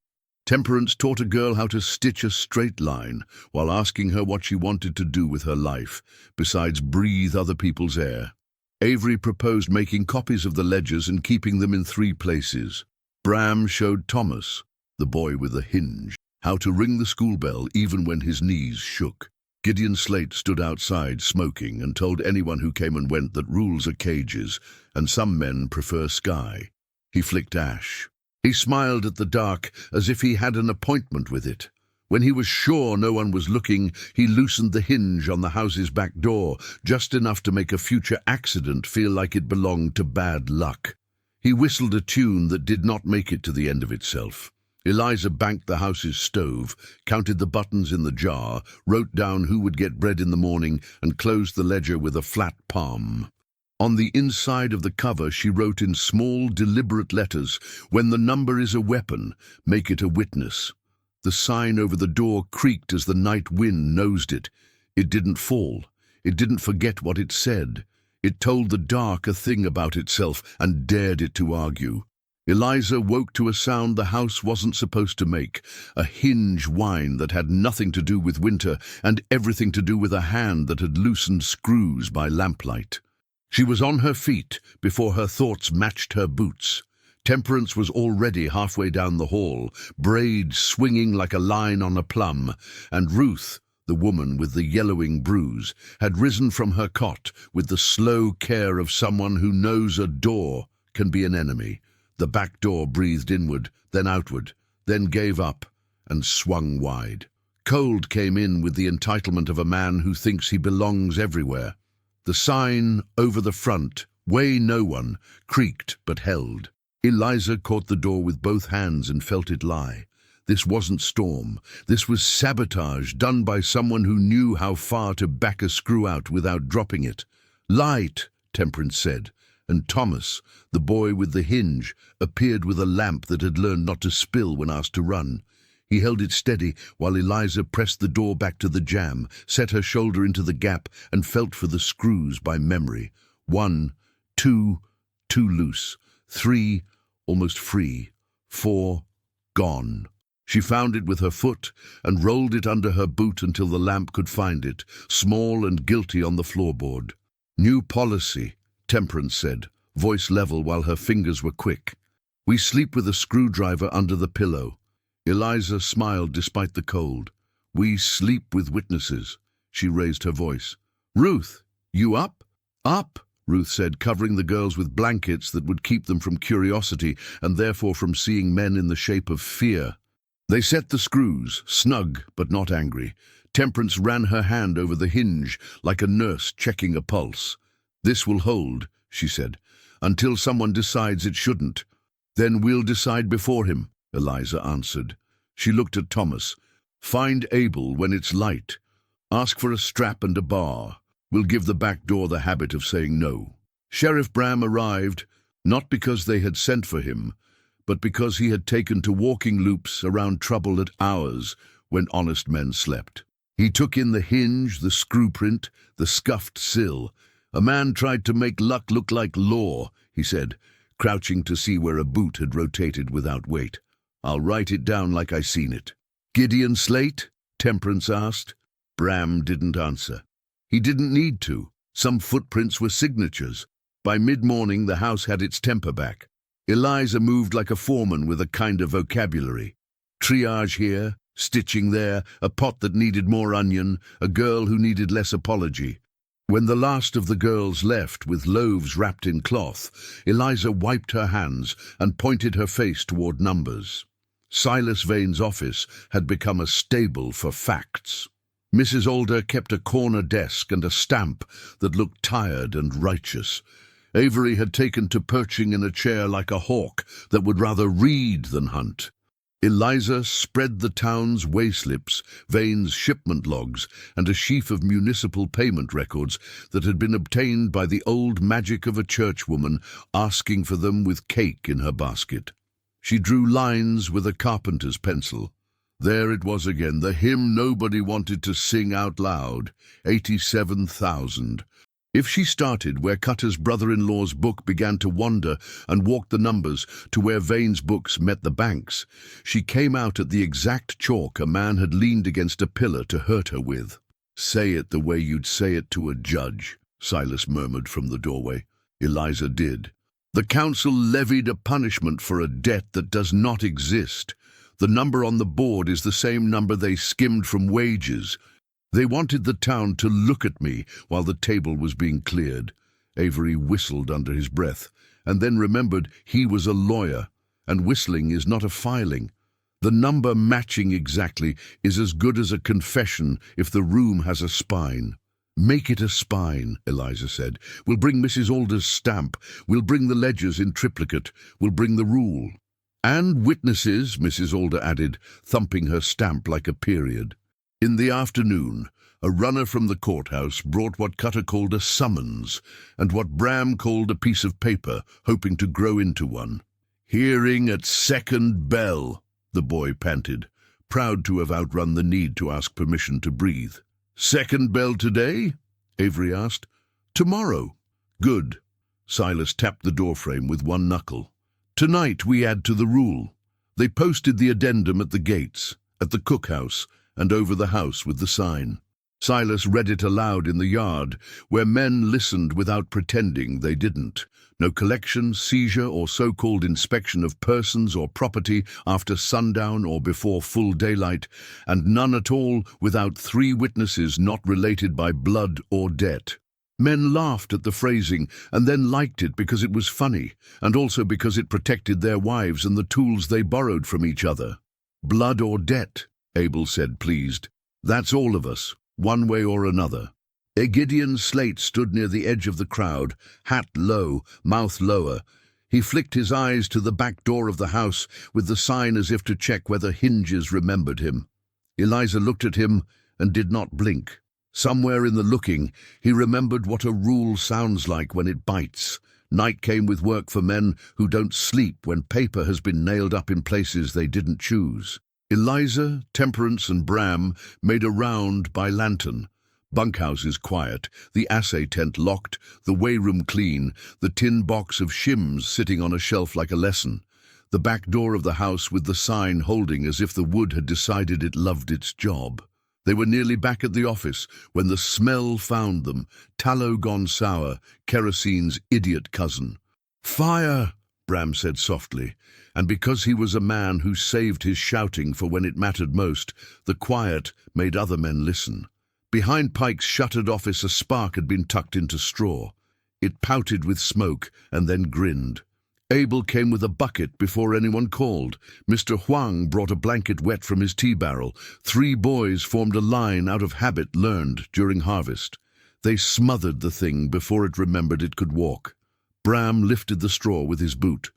Temperance taught a girl how to stitch a straight line while asking her what she wanted to do with her life, besides breathe other people's air. Avery proposed making copies of the ledgers and keeping them in 3 places. Bram showed Thomas, the boy with a hinge, how to ring the school bell even when his knees shook. Gideon Slate stood outside smoking and told anyone who came and went that rules are cages, and some men prefer sky. He flicked ash. He smiled at the dark as if he had an appointment with it. When he was sure no one was looking, he loosened the hinge on the house's back door, just enough to make a future accident feel like it belonged to bad luck. He whistled a tune that did not make it to the end of itself. Eliza banked the house's stove, counted the buttons in the jar, wrote down who would get bread in the morning, and closed the ledger with a flat palm. On the inside of the cover she wrote in small, deliberate letters, "When the number is a weapon, make it a witness." The sign over the door creaked as the night wind nosed it. It didn't fall. It didn't forget what it said. It told the dark a thing about itself and dared it to argue. Eliza woke to a sound the house wasn't supposed to make, a hinge whine that had nothing to do with winter and everything to do with a hand that had loosened screws by lamplight. She was on her feet before her thoughts matched her boots. Temperance was already halfway down the hall, braids swinging like a line on a plum, and Ruth, the woman with the yellowing bruise, had risen from her cot with the slow care of someone who knows a door can be an enemy. The back door breathed inward, then outward, then gave up and swung wide. Cold came in with the entitlement of a man who thinks he belongs everywhere. The sign over the front, "Way No One," creaked but held. Eliza caught the door with both hands and felt it lie. This wasn't storm. This was sabotage done by someone who knew how far to back a screw out without dropping it. "Light," Temperance said, and Thomas, the boy with the hinge, appeared with a lamp that had learned not to spill when asked to run. He held it steady while Eliza pressed the door back to the jamb, set her shoulder into the gap, and felt for the screws by memory. 1, 2, 2 loose, 3, almost free, 4, gone. She found it with her foot and rolled it under her boot until the lamp could find it, small and guilty on the floorboard. "New policy," Temperance said, voice level while her fingers were quick. "We sleep with a screwdriver under the pillow." Eliza smiled despite the cold. "We sleep with witnesses." She raised her voice. "Ruth, you up?" "Up," Ruth said, covering the girls with blankets that would keep them from curiosity and therefore from seeing men in the shape of fear. They set the screws, snug but not angry. Temperance ran her hand over the hinge like a nurse checking a pulse. "This will hold," she said, "until someone decides it shouldn't. Then we'll decide before him," Eliza answered. She looked at Thomas. "Find Abel when it's light. Ask for a strap and a bar. We'll give the back door the habit of saying no." Sheriff Bram arrived, not because they had sent for him, but because he had taken to walking loops around trouble at hours when honest men slept. He took in the hinge, the screw print, the scuffed sill. "A man tried to make luck look like law," he said, crouching to see where a boot had rotated without weight. "I'll write it down like I seen it." "Gideon Slate?" Temperance asked. Bram didn't answer. He didn't need to. Some footprints were signatures. By mid-morning the house had its temper back. Eliza moved like a foreman with a kind of vocabulary. Triage here, stitching there, a pot that needed more onion, a girl who needed less apology. When the last of the girls left with loaves wrapped in cloth, Eliza wiped her hands and pointed her face toward numbers. Silas Vane's office had become a stable for facts. Mrs. Alder kept a corner desk and a stamp that looked tired and righteous. Avery had taken to perching in a chair like a hawk that would rather read than hunt. Eliza spread the town's wayslips, Vane's shipment logs, and a sheaf of municipal payment records that had been obtained by the old magic of a churchwoman asking for them with cake in her basket. She drew lines with a carpenter's pencil. There it was again, the hymn nobody wanted to sing out loud, 87,000. If she started where Cutter's brother-in-law's book began to wander and walked the numbers to where Vane's books met the banks, she came out at the exact chalk a man had leaned against a pillar to hurt her with. "Say it the way you'd say it to a judge," Silas murmured from the doorway. Eliza did. "The council levied a punishment for a debt that does not exist. The number on the board is the same number they skimmed from wages. They wanted the town to look at me while the table was being cleared." Avery whistled under his breath, and then remembered he was a lawyer, and whistling is not a filing. The number matching exactly is as good as a confession if the room has a spine. "Make it a spine," Eliza said. "We'll bring Mrs. Alder's stamp. We'll bring the ledgers in triplicate. We'll bring the rule." "And witnesses," Mrs. Alder added, thumping her stamp like a period. In the afternoon, a runner from the courthouse brought what Cutter called a summons, and what Bram called a piece of paper, hoping to grow into one. "Hearing at second bell," the boy panted, proud to have outrun the need to ask permission to breathe. "Second bell today?" Avery asked. "Tomorrow." Good. Silas tapped the doorframe with one knuckle. Tonight we add to the rule. They posted the addendum at the gates, at the cookhouse, and over the house with the sign. Silas read it aloud in the yard, where men listened without pretending they didn't. No collection, seizure, or so-called inspection of persons or property after sundown or before full daylight, and none at all without 3 witnesses not related by blood or debt. Men laughed at the phrasing and then liked it because it was funny, and also because it protected their wives and the tools they borrowed from each other. Blood or debt, Abel said, pleased. That's all of us, one way or another. Gideon Slate stood near the edge of the crowd, hat low, mouth lower. He flicked his eyes to the back door of the house with the sign as if to check whether hinges remembered him. Eliza looked at him and did not blink. Somewhere in the looking, he remembered what a rule sounds like when it bites. Night came with work for men who don't sleep when paper has been nailed up in places they didn't choose. Eliza, Temperance, and Bram made a round by lantern. Bunkhouses quiet, the assay tent locked, the weighroom clean, the tin box of shims sitting on a shelf like a lesson. The back door of the house with the sign holding as if the wood had decided it loved its job. They were nearly back at the office when the smell found them, tallow gone sour, kerosene's idiot cousin. "Fire!" Bram said softly, and because he was a man who saved his shouting for when it mattered most, the quiet made other men listen. Behind Pike's shuttered office a spark had been tucked into straw. It pouted with smoke and then grinned. Abel came with a bucket before anyone called. Mr. Huang brought a blanket wet from his tea barrel. 3 boys formed a line out of habit learned during harvest. They smothered the thing before it remembered it could walk. Bram lifted the straw with his boot.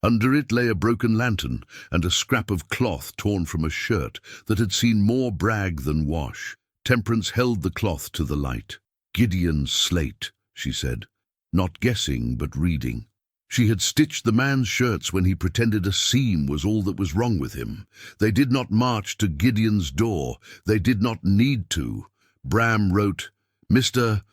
Under it lay a broken lantern and a scrap of cloth torn from a shirt that had seen more brag than wash. Temperance held the cloth to the light. "Gideon Slate," she said, not guessing but reading. She had stitched the man's shirts when he pretended a seam was all that was wrong with him. They did not march to Gideon's door. They did not need to. Bram wrote, "Mr.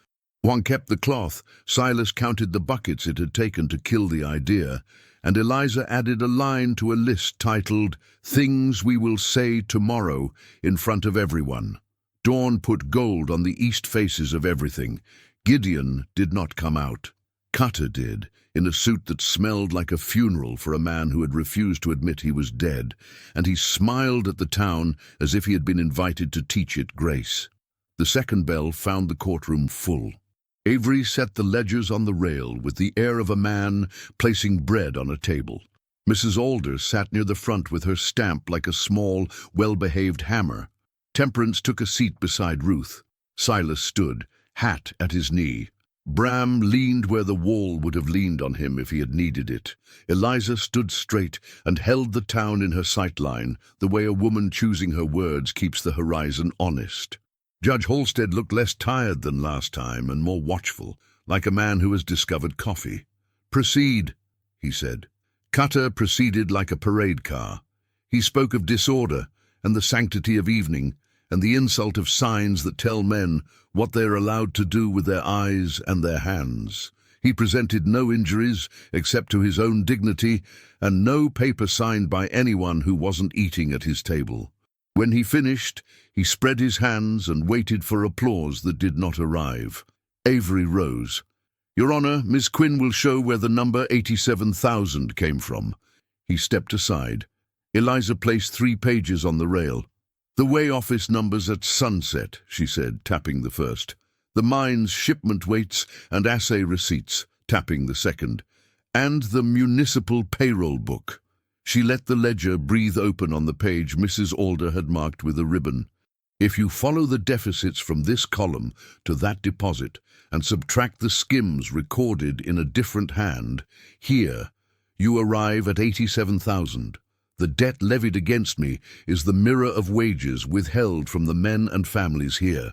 Huang kept the cloth. Silas counted the buckets it had taken to kill the idea, and Eliza added a line to a list titled, 'Things We Will Say Tomorrow,' in front of everyone. Dawn put gold on the east faces of everything. Gideon did not come out. Cutter did, in a suit that smelled like a funeral for a man who had refused to admit he was dead, and he smiled at the town as if he had been invited to teach it grace. The second bell found the courtroom full. Avery set the ledgers on the rail with the air of a man placing bread on a table. Mrs. Alder sat near the front with her stamp like a small, well-behaved hammer. Temperance took a seat beside Ruth. Silas stood, hat at his knee. Bram leaned where the wall would have leaned on him if he had needed it. Eliza stood straight and held the town in her sightline, the way a woman choosing her words keeps the horizon honest. Judge Halstead looked less tired than last time and more watchful, like a man who has discovered coffee. "Proceed," he said. Cutter proceeded like a parade car. He spoke of disorder and the sanctity of evening, and the insult of signs that tell men what they are allowed to do with their eyes and their hands. He presented no injuries except to his own dignity, and no paper signed by anyone who wasn't eating at his table. When he finished, he spread his hands and waited for applause that did not arrive. Avery rose. "Your Honor, Miss Quinn will show where the number 87,000 came from." He stepped aside. Eliza placed 3 pages on the rail. "The weigh office numbers at sunset," she said, tapping the first. "The mine's shipment weights and assay receipts," tapping the second. "And the municipal payroll book." She let the ledger breathe open on the page Mrs. Alder had marked with a ribbon. "If you follow the deficits from this column to that deposit and subtract the skims recorded in a different hand, here, you arrive at 87,000. The debt levied against me is the mirror of wages withheld from the men and families here."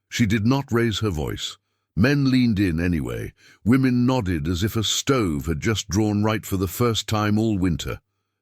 She did not raise her voice. Men leaned in anyway. Women nodded as if a stove had just drawn right for the first time all winter.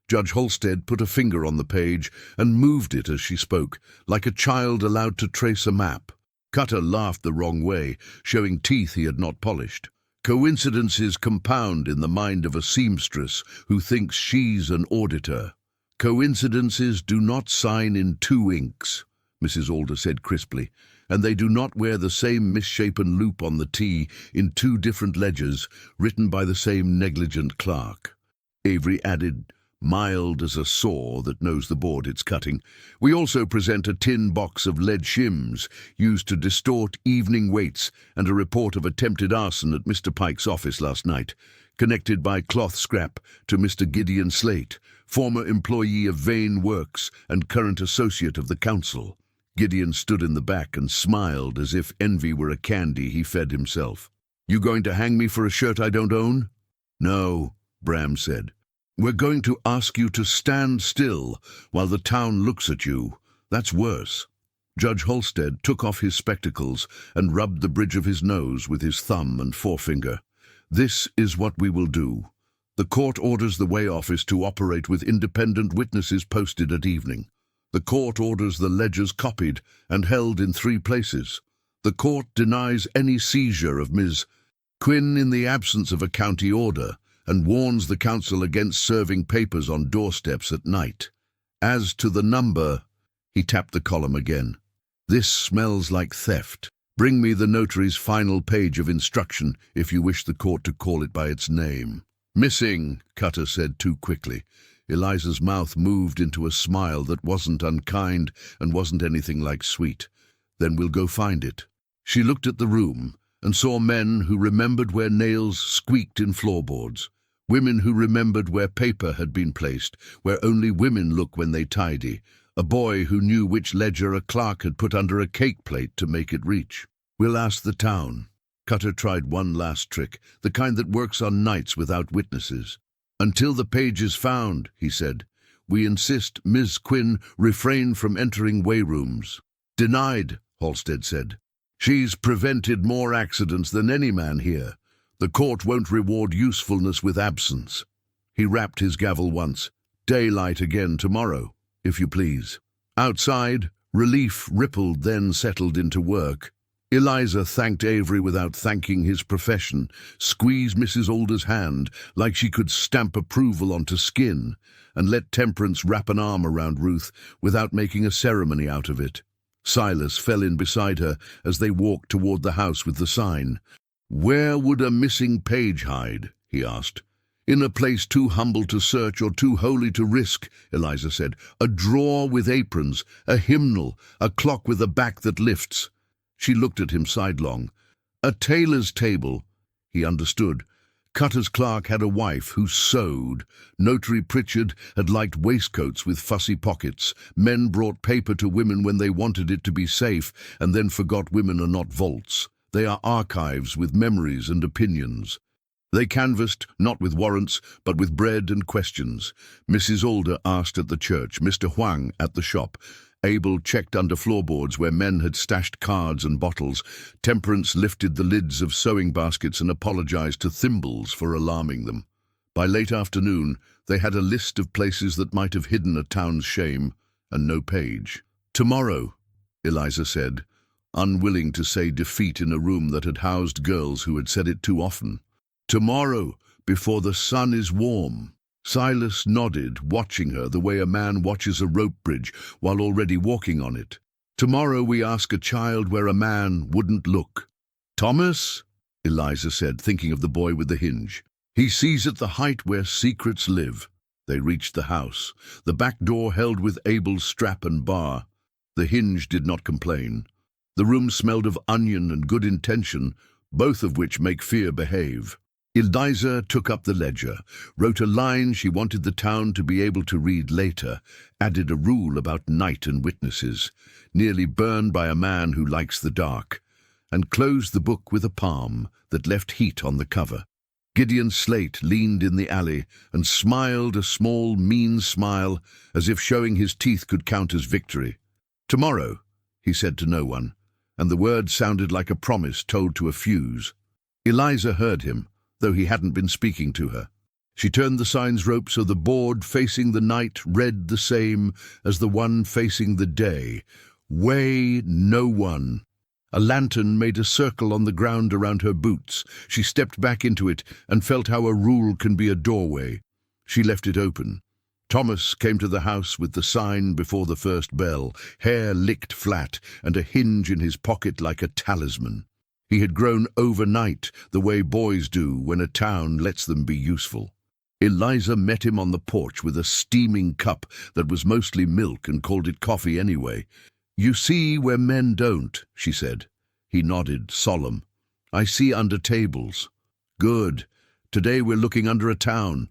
Judge Halstead put a finger on the page and moved it as she spoke, like a child allowed to trace a map. Cutter laughed the wrong way, showing teeth he had not polished. Coincidences compound in the mind of a seamstress who thinks she's an auditor. Coincidences do not sign in two inks, Mrs. Alder said crisply, and they do not wear the same misshapen loop on the T in two different ledgers written by the same negligent clerk. Avery added, mild as a saw that knows the board it's cutting. We also present a tin box of lead shims used to distort evening weights and a report of attempted arson at Mr. Pike's office last night, connected by cloth scrap to Mr. Gideon Slate, former employee of Vane Works and current associate of the council. Gideon stood in the back and smiled as if envy were a candy he fed himself. You going to hang me for a shirt I don't own? No, Bram said. We're going to ask you to stand still while the town looks at you. That's worse. Judge Halstead took off his spectacles and rubbed the bridge of his nose with his thumb and forefinger. This is what we will do. The court orders the Way Office to operate with independent witnesses posted at evening. The court orders the ledgers copied and held in 3 places. The court denies any seizure of Ms. Quinn in the absence of a county order, and warns the council against serving papers on doorsteps at night. As to the number, he tapped the column again. This smells like theft. Bring me the notary's final page of instruction if you wish the court to call it by its name. Missing, Cutter said too quickly. Eliza's mouth moved into a smile that wasn't unkind and wasn't anything like sweet. Then we'll go find it. She looked at the room and saw men who remembered where nails squeaked in floorboards. Women who remembered where paper had been placed, where only women look when they tidy. A boy who knew which ledger a clerk had put under a cake plate to make it reach. We'll ask the town. Cutter tried one last trick, the kind that works on nights without witnesses. Until the page is found, he said, we insist Ms. Quinn refrain from entering wayrooms. Denied, Halstead said. She's prevented more accidents than any man here. The court won't reward usefulness with absence. He rapped his gavel once. Daylight again tomorrow, if you please. Outside, relief rippled, then settled into work. Eliza thanked Avery without thanking his profession, squeezed Mrs. Alder's hand like she could stamp approval onto skin, and let Temperance wrap an arm around Ruth without making a ceremony out of it. Silas fell in beside her as they walked toward the house with the sign. Where would a missing page hide? He asked. In a place too humble to search or too holy to risk, Eliza said. A drawer with aprons, a hymnal, a clock with a back that lifts. She looked at him sidelong. A tailor's table. He understood. Cutter's clerk had a wife who sewed. Notary Pritchard had liked waistcoats with fussy pockets. Men brought paper to women when they wanted it to be safe, and then forgot women are not vaults. They are archives with memories and opinions. They canvassed, not with warrants, but with bread and questions. Mrs. Alder asked at the church, Mr. Huang at the shop. Abel checked under floorboards where men had stashed cards and bottles. Temperance lifted the lids of sewing baskets and apologized to Thimbles for alarming them. By late afternoon, they had a list of places that might have hidden a town's shame, and no page. Tomorrow, Eliza said, unwilling to say defeat in a room that had housed girls who had said it too often. Tomorrow, before the sun is warm. Silas nodded, watching her the way a man watches a rope bridge while already walking on it. Tomorrow we ask a child where a man wouldn't look. Thomas, Eliza said, thinking of the boy with the hinge. He sees at the height where secrets live. They reached the house, the back door held with Abel's strap and bar. The hinge did not complain. The room smelled of onion and good intention, both of which make fear behave. Eliza took up the ledger, wrote a line she wanted the town to be able to read later, added a rule about night and witnesses, nearly burned by a man who likes the dark, and closed the book with a palm that left heat on the cover. Gideon Slate leaned in the alley and smiled a small, mean smile, as if showing his teeth could count as victory. Tomorrow, he said to no one, and the word sounded like a promise told to a fuse. Eliza heard him, though he hadn't been speaking to her. She turned the sign's rope so the board facing the night read the same as the one facing the day. Way no one. A lantern made a circle on the ground around her boots. She stepped back into it and felt how a rule can be a doorway. She left it open. Thomas came to the house with the sign before the first bell, hair licked flat and a hinge in his pocket like a talisman. He had grown overnight, the way boys do when a town lets them be useful. Eliza met him on the porch with a steaming cup that was mostly milk and called it coffee anyway. "You see where men don't," she said. He nodded, solemn. "I see under tables." "Good. Today we're looking under a town."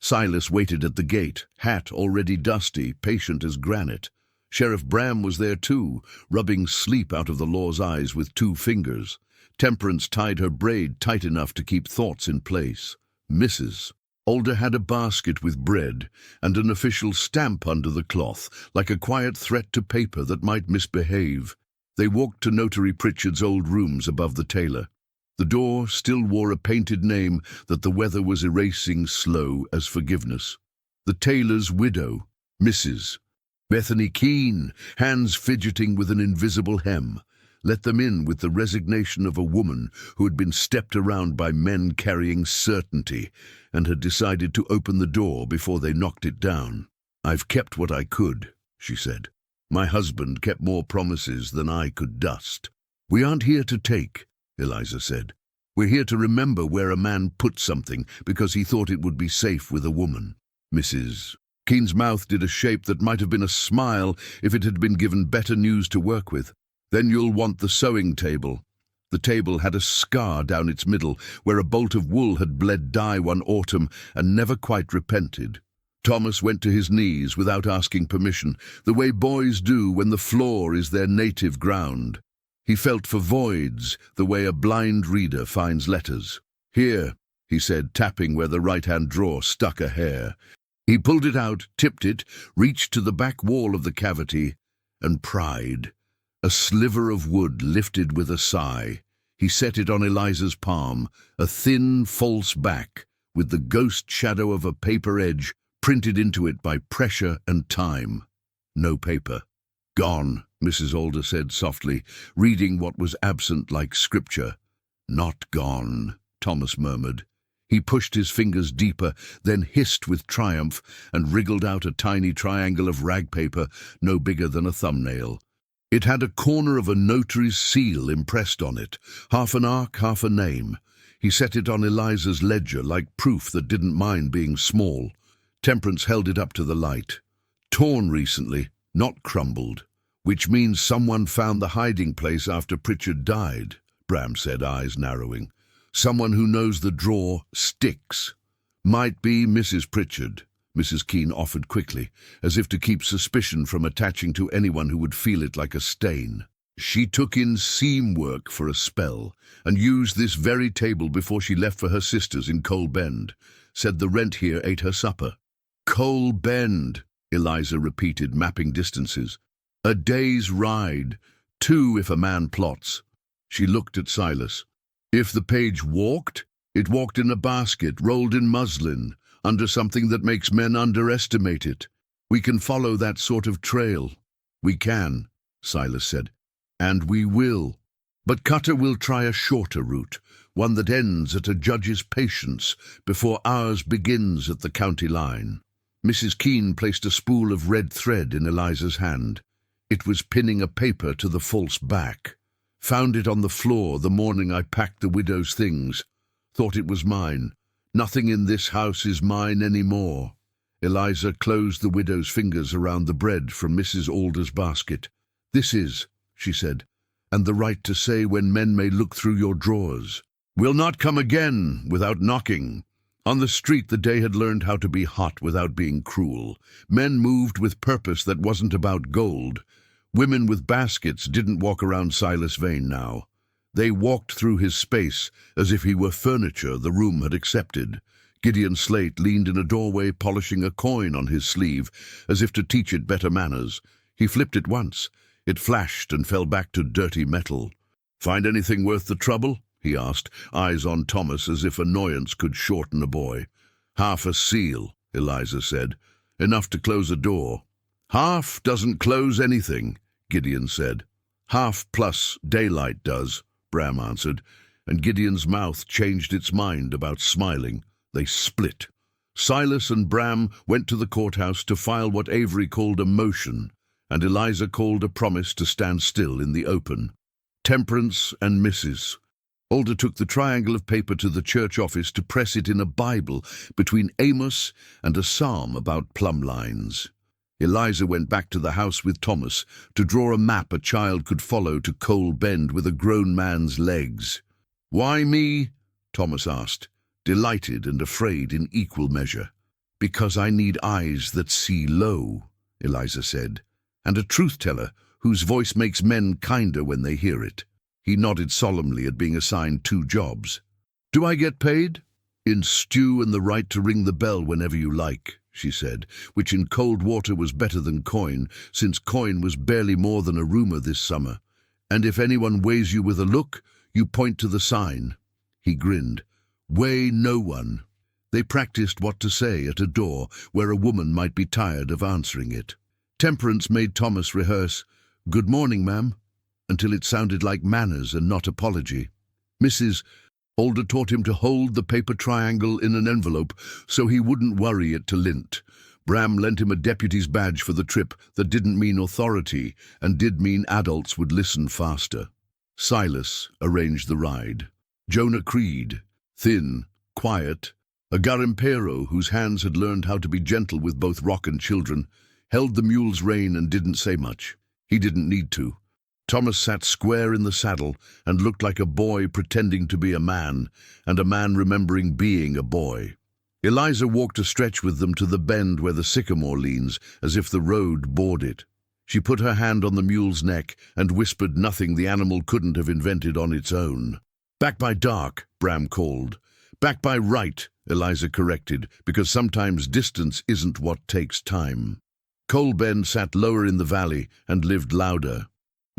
Silas waited at the gate, hat already dusty, patient as granite. Sheriff Bram was there too, rubbing sleep out of the law's eyes with 2 fingers. Temperance tied her braid tight enough to keep thoughts in place. Mrs. Older had a basket with bread and an official stamp under the cloth, like a quiet threat to paper that might misbehave. They walked to Notary Pritchard's old rooms above the tailor. The door still wore a painted name that the weather was erasing slow as forgiveness. The tailor's widow, Mrs. Bethany Keene, hands fidgeting with an invisible hem, let them in with the resignation of a woman who had been stepped around by men carrying certainty and had decided to open the door before they knocked it down. "I've kept what I could," she said. "My husband kept more promises than I could dust." "We aren't here to take," Eliza said. "We're here to remember where a man put something because he thought it would be safe with a woman." Mrs. Keene's mouth did a shape that might have been a smile if it had been given better news to work with. "Then you'll want the sewing table." The table had a scar down its middle where a bolt of wool had bled dye one autumn and never quite repented. Thomas went to his knees without asking permission, the way boys do when the floor is their native ground. He felt for voids, the way a blind reader finds letters. "Here," he said, tapping where the right-hand drawer stuck a hair. He pulled it out, tipped it, reached to the back wall of the cavity, and pried. A sliver of wood lifted with a sigh. He set it on Eliza's palm, a thin, false back, with the ghost shadow of a paper edge printed into it by pressure and time. No paper. "Gone," Mrs. Alder said softly, reading what was absent like scripture. "Not gone," Thomas murmured. He pushed his fingers deeper, then hissed with triumph and wriggled out a tiny triangle of rag paper no bigger than a thumbnail. It had a corner of a notary's seal impressed on it, half an arc, half a name. He set it on Eliza's ledger like proof that didn't mind being small. Temperance held it up to the light. "Torn recently, not crumbled, which means someone found the hiding place after Pritchard died," Bram said, eyes narrowing. "Someone who knows the drawer sticks. Might be Mrs. Pritchard," Mrs. Keene offered quickly, as if to keep suspicion from attaching to anyone who would feel it like a stain. "She took in seam work for a spell and used this very table before she left for her sister's in Coal Bend. Said the rent here ate her supper." "Coal Bend," Eliza repeated, mapping distances. "A day's ride, 2 if a man plots." She looked at Silas. "If the page walked, it walked in a basket, rolled in muslin, under something that makes men underestimate it. We can follow that sort of trail." "We can," Silas said. "And we will. But Cutter will try a shorter route, one that ends at a judge's patience before ours begins at the county line." Mrs. Keene placed a spool of red thread in Eliza's hand. It was pinning a paper to the false back. "Found it on the floor the morning I packed the widow's things. Thought it was mine. Nothing in this house is mine anymore." Eliza closed the widow's fingers around the bread from Mrs. Alder's basket. "This is," she said, "and the right to say when men may look through your drawers. Will not come again without knocking." On the street the day had learned how to be hot without being cruel. Men moved with purpose that wasn't about gold. Women with baskets didn't walk around Silas Vane now. They walked through his space as if he were furniture the room had accepted. Gideon Slate leaned in a doorway, polishing a coin on his sleeve, as if to teach it better manners. He flipped it once. It flashed and fell back to dirty metal. "Find anything worth the trouble?" he asked, eyes on Thomas as if annoyance could shorten a boy. "Half a seal," Eliza said. "Enough to close a door." "Half doesn't close anything," Gideon said. Half plus daylight does, Bram answered, and Gideon's mouth changed its mind about smiling. They split. Silas and Bram went to the courthouse to file what Avery called a motion, and Eliza called a promise to stand still in the open. Temperance and Mrs. Alder took the triangle of paper to the church office to press it in a Bible between Amos and a psalm about plumb lines. Eliza went back to the house with Thomas to draw a map a child could follow to Coal Bend with a grown man's legs. "Why me?" Thomas asked, delighted and afraid in equal measure. "Because I need eyes that see low," Eliza said, "and a truth-teller whose voice makes men kinder when they hear it." He nodded solemnly at being assigned 2 jobs. "Do I get paid?" "In stew and the right to ring the bell whenever you like," she said, which in cold water was better than coin, since coin was barely more than a rumour this summer. "And if anyone weighs you with a look, you point to the sign." He grinned. "Weigh no one." They practiced what to say at a door where a woman might be tired of answering it. Temperance made Thomas rehearse, "Good morning, ma'am," until it sounded like manners and not apology. Mrs. Alder taught him to hold the paper triangle in an envelope so he wouldn't worry it to lint. Bram lent him a deputy's badge for the trip that didn't mean authority and did mean adults would listen faster. Silas arranged the ride. Jonah Creed, thin, quiet, a garimpero whose hands had learned how to be gentle with both rock and children, held the mule's rein and didn't say much. He didn't need to. Thomas sat square in the saddle and looked like a boy pretending to be a man, and a man remembering being a boy. Eliza walked a stretch with them to the bend where the sycamore leans, as if the road bored it. She put her hand on the mule's neck and whispered nothing the animal couldn't have invented on its own. "Back by dark," Bram called. "Back by right," Eliza corrected, because sometimes distance isn't what takes time. Coal Bend sat lower in the valley and lived louder.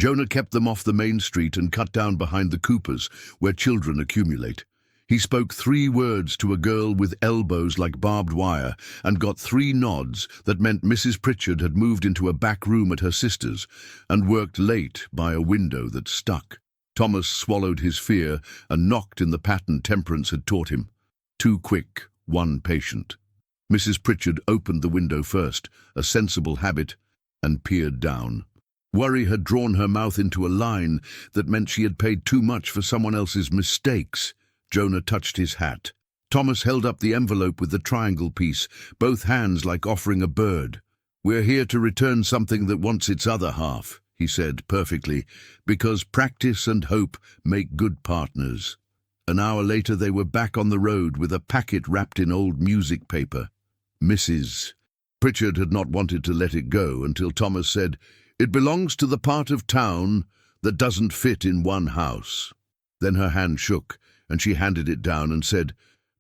Jonah kept them off the main street and cut down behind the Coopers, where children accumulate. He spoke 3 words to a girl with elbows like barbed wire and got 3 nods that meant Mrs. Pritchard had moved into a back room at her sister's and worked late by a window that stuck. Thomas swallowed his fear and knocked in the pattern Temperance had taught him. 2 quick, 1 patient. Mrs. Pritchard opened the window first, a sensible habit, and peered down. Worry had drawn her mouth into a line that meant she had paid too much for someone else's mistakes. Jonah touched his hat. Thomas held up the envelope with the triangle piece, both hands like offering a bird. "We're here to return something that wants its other half," he said perfectly, because practice and hope make good partners. An hour later they were back on the road with a packet wrapped in old music paper. Mrs. Pritchard had not wanted to let it go until Thomas said, "It belongs to the part of town that doesn't fit in one house." Then her hand shook, and she handed it down and said,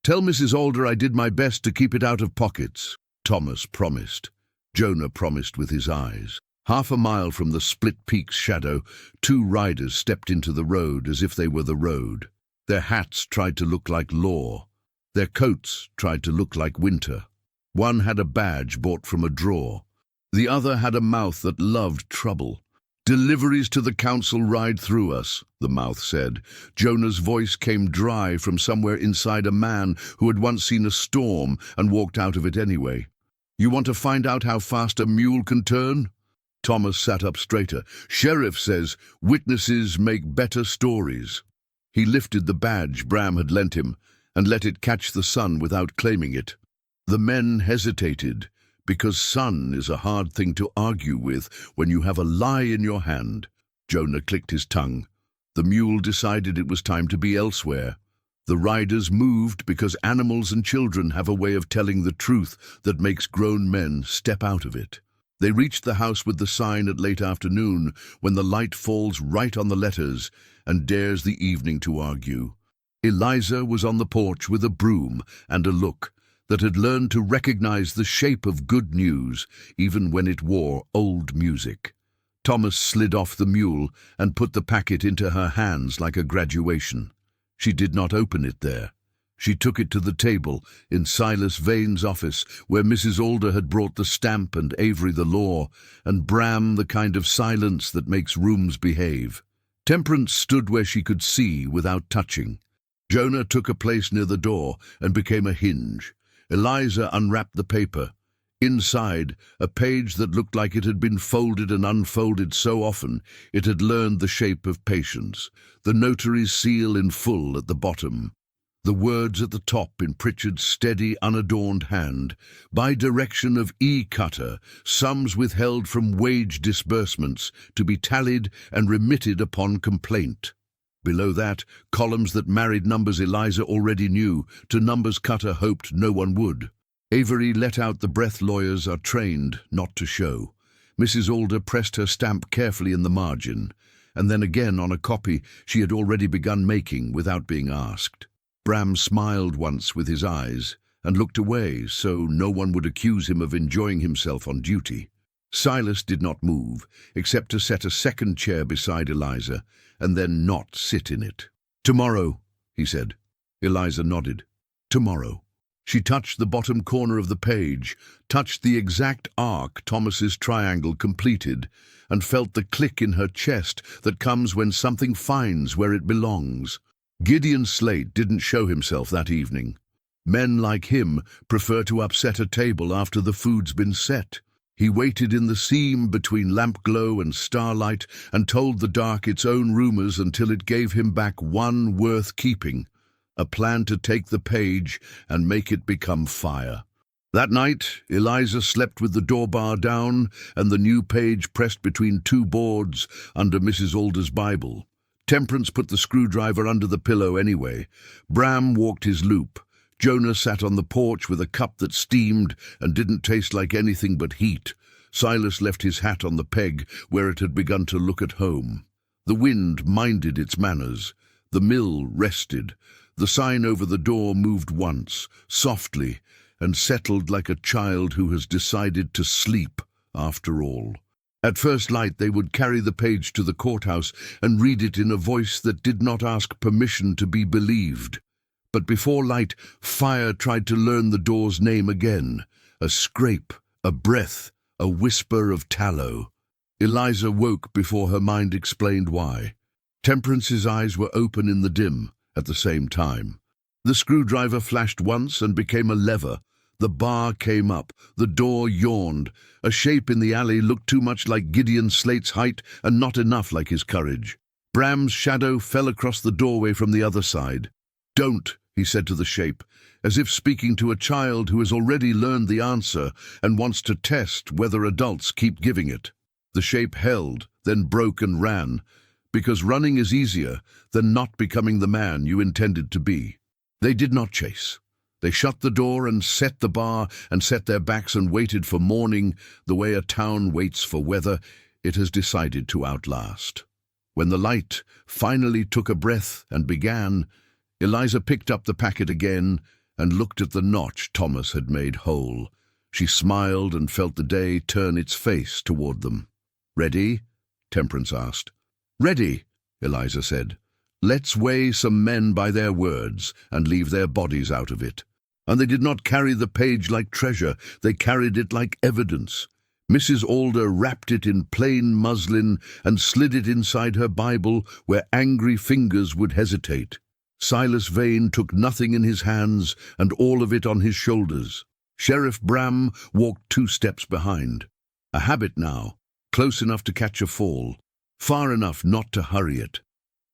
"Tell Mrs. Alder I did my best to keep it out of pockets." Thomas promised. Jonah promised with his eyes. Half a mile from the Split Peaks shadow, 2 riders stepped into the road as if they were the road. Their hats tried to look like law. Their coats tried to look like winter. One had a badge bought from a drawer. The other had a mouth that loved trouble. "Deliveries to the council ride through us," the mouth said. Jonah's voice came dry from somewhere inside a man who had once seen a storm and walked out of it anyway. "You want to find out how fast a mule can turn?" Thomas sat up straighter. "Sheriff says witnesses make better stories." He lifted the badge Bram had lent him and let it catch the sun without claiming it. The men hesitated, because sun is a hard thing to argue with when you have a lie in your hand. Jonah clicked his tongue. The mule decided it was time to be elsewhere. The riders moved because animals and children have a way of telling the truth that makes grown men step out of it. They reached the house with the sign at late afternoon, when the light falls right on the letters and dares the evening to argue. Eliza was on the porch with a broom and a look that had learned to recognize the shape of good news, even when it wore old music. Thomas slid off the mule and put the packet into her hands like a graduation. She did not open it there. She took it to the table in Silas Vane's office, where Mrs. Alder had brought the stamp and Avery the law, and Bram the kind of silence that makes rooms behave. Temperance stood where she could see without touching. Jonah took a place near the door and became a hinge. Eliza unwrapped the paper. Inside, a page that looked like it had been folded and unfolded so often it had learned the shape of patience. The notary's seal in full at the bottom. The words at the top in Pritchard's steady, unadorned hand. By direction of E. Cutter, sums withheld from wage disbursements to be tallied and remitted upon complaint. Below that, columns that married numbers Eliza already knew to numbers Cutter hoped no one would. Avery let out the breath lawyers are trained not to show. Mrs. Alder pressed her stamp carefully in the margin, and then again on a copy she had already begun making without being asked. Bram smiled once with his eyes and looked away so no one would accuse him of enjoying himself on duty. Silas did not move, except to set a second chair beside Eliza and then not sit in it. "Tomorrow," he said. Eliza nodded. "Tomorrow." She touched the bottom corner of the page, touched the exact arc Thomas's triangle completed, and felt the click in her chest that comes when something finds where it belongs. Gideon Slate didn't show himself that evening. Men like him prefer to upset a table after the food's been set. He waited in the seam between lamp glow and starlight and told the dark its own rumors until it gave him back one worth keeping, a plan to take the page and make it become fire. That night, Eliza slept with the door bar down and the new page pressed between two boards under Mrs. Alder's Bible. Temperance put the screwdriver under the pillow anyway. Bram walked his loop. Jonah sat on the porch with a cup that steamed and didn't taste like anything but heat. Silas left his hat on the peg where it had begun to look at home. The wind minded its manners. The mill rested. The sign over the door moved once, softly, and settled like a child who has decided to sleep after all. At first light they would carry the page to the courthouse and read it in a voice that did not ask permission to be believed. But before light, fire tried to learn the door's name again. A scrape, a breath, a whisper of tallow. Eliza woke before her mind explained why. Temperance's eyes were open in the dim at the same time. The screwdriver flashed once and became a lever. The bar came up. The door yawned. A shape in the alley looked too much like Gideon Slate's height and not enough like his courage. Bram's shadow fell across the doorway from the other side. "Don't," he said to the shape, as if speaking to a child who has already learned the answer and wants to test whether adults keep giving it. The shape held, then broke and ran, because running is easier than not becoming the man you intended to be. They did not chase. They shut the door and set the bar and set their backs and waited for morning the way a town waits for weather it has decided to outlast. When the light finally took a breath and began, Eliza picked up the packet again and looked at the notch Thomas had made whole. She smiled and felt the day turn its face toward them. "Ready?" Temperance asked. "Ready," Eliza said. "Let's weigh some men by their words and leave their bodies out of it." And they did not carry the page like treasure, they carried it like evidence. Mrs. Alder wrapped it in plain muslin and slid it inside her Bible where angry fingers would hesitate. Silas Vane took nothing in his hands and all of it on his shoulders. Sheriff Bram walked 2 steps behind. A habit now, close enough to catch a fall, far enough not to hurry it.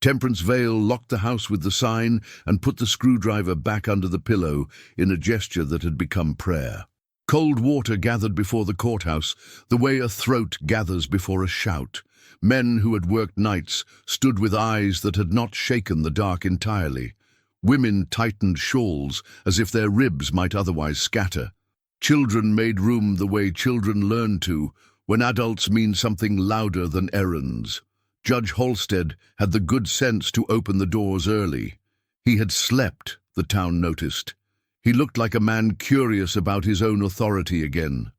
Temperance Vale locked the house with the sign and put the screwdriver back under the pillow in a gesture that had become prayer. Cold water gathered before the courthouse, the way a throat gathers before a shout. Men who had worked nights stood with eyes that had not shaken the dark entirely. Women tightened shawls as if their ribs might otherwise scatter. Children made room the way children learn to, when adults mean something louder than errands. Judge Halstead had the good sense to open the doors early. He had slept, the town noticed. He looked like a man curious about his own authority again.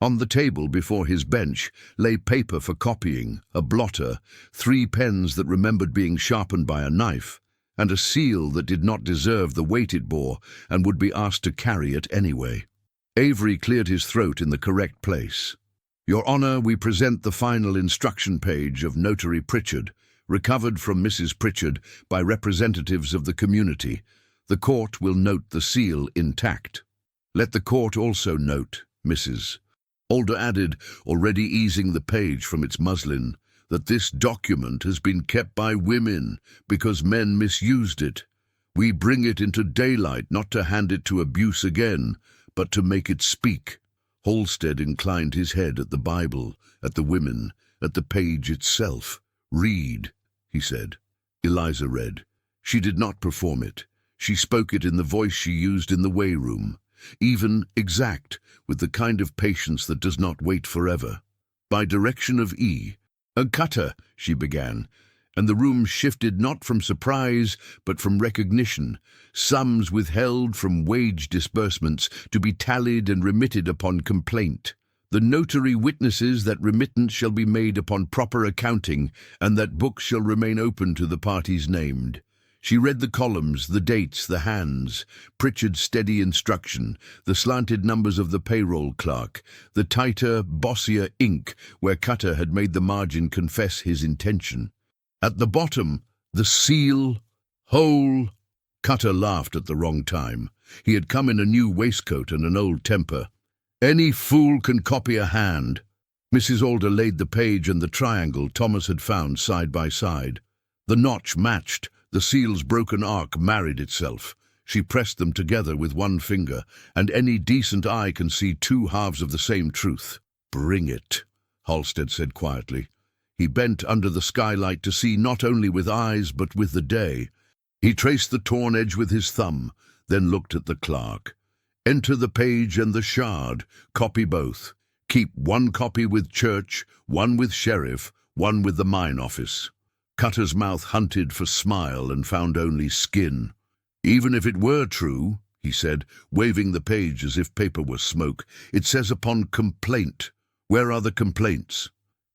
On the table before his bench lay paper for copying, a blotter, 3 pens that remembered being sharpened by a knife, and a seal that did not deserve the weight it bore and would be asked to carry it anyway. Avery cleared his throat in the correct place. Your Honor, we present the final instruction page of Notary Pritchard, recovered from Mrs. Pritchard by representatives of the community. The court will note the seal intact. Let the court also note, Mrs. Alder added, already easing the page from its muslin, that this document has been kept by women because men misused it. We bring it into daylight not to hand it to abuse again, but to make it speak. Halstead inclined his head at the Bible, at the women, at the page itself. Read, he said. Eliza read. She did not perform it. She spoke it in the voice she used in the way-room, even exact, with the kind of patience that does not wait forever. By direction of E. Cutter, she began, and the room shifted not from surprise, but from recognition, sums withheld from wage disbursements to be tallied and remitted upon complaint. The notary witnesses that remittance shall be made upon proper accounting, and that books shall remain open to the parties named. She read the columns, the dates, the hands, Pritchard's steady instruction, the slanted numbers of the payroll clerk, the tighter, bossier ink where Cutter had made the margin confess his intention. At the bottom, the seal, whole. Cutter laughed at the wrong time. He had come in a new waistcoat and an old temper. Any fool can copy a hand. Mrs. Alder laid the page and the triangle Thomas had found side by side. The notch matched. The seal's broken arc married itself. She pressed them together with one finger, and any decent eye can see two halves of the same truth. Bring it, Halstead said quietly. He bent under the skylight to see not only with eyes but with the day. He traced the torn edge with his thumb, then looked at the clerk. Enter the page and the shard. Copy both. Keep one copy with church, one with sheriff, one with the mine office. Cutter's mouth hunted for smile and found only skin. Even if it were true, he said, waving the page as if paper were smoke, it says upon complaint. Where are the complaints?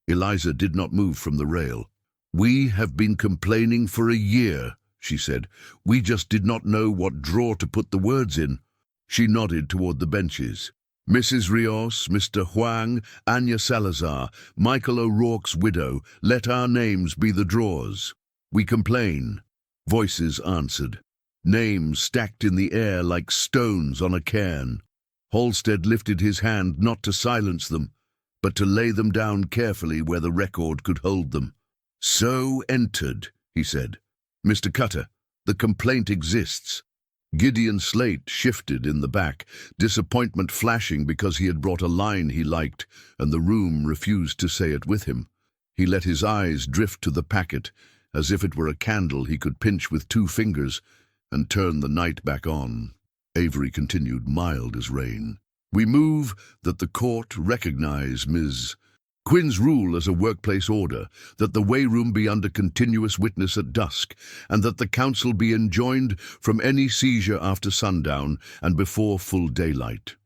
Eliza did not move from the rail. We have been complaining for a year, she said. We just did not know what drawer to put the words in. She nodded toward the benches. Mrs. Rios, Mr. Huang, Anya Salazar, Michael O'Rourke's widow, let our names be the drawers. We complain. Voices answered. Names stacked in the air like stones on a cairn. Halstead lifted his hand not to silence them, but to lay them down carefully where the record could hold them. So entered, he said. Mr. Cutter, the complaint exists. Gideon Slate shifted in the back, disappointment flashing because he had brought a line he liked, and the room refused to say it with him. He let his eyes drift to the packet, as if it were a candle he could pinch with 2 fingers, and turn the night back on. Avery continued, mild as rain. We move that the court recognize Ms. Quinn's rule as a workplace order, that the way-room be under continuous witness at dusk, and that the council be enjoined from any seizure after sundown and before full daylight.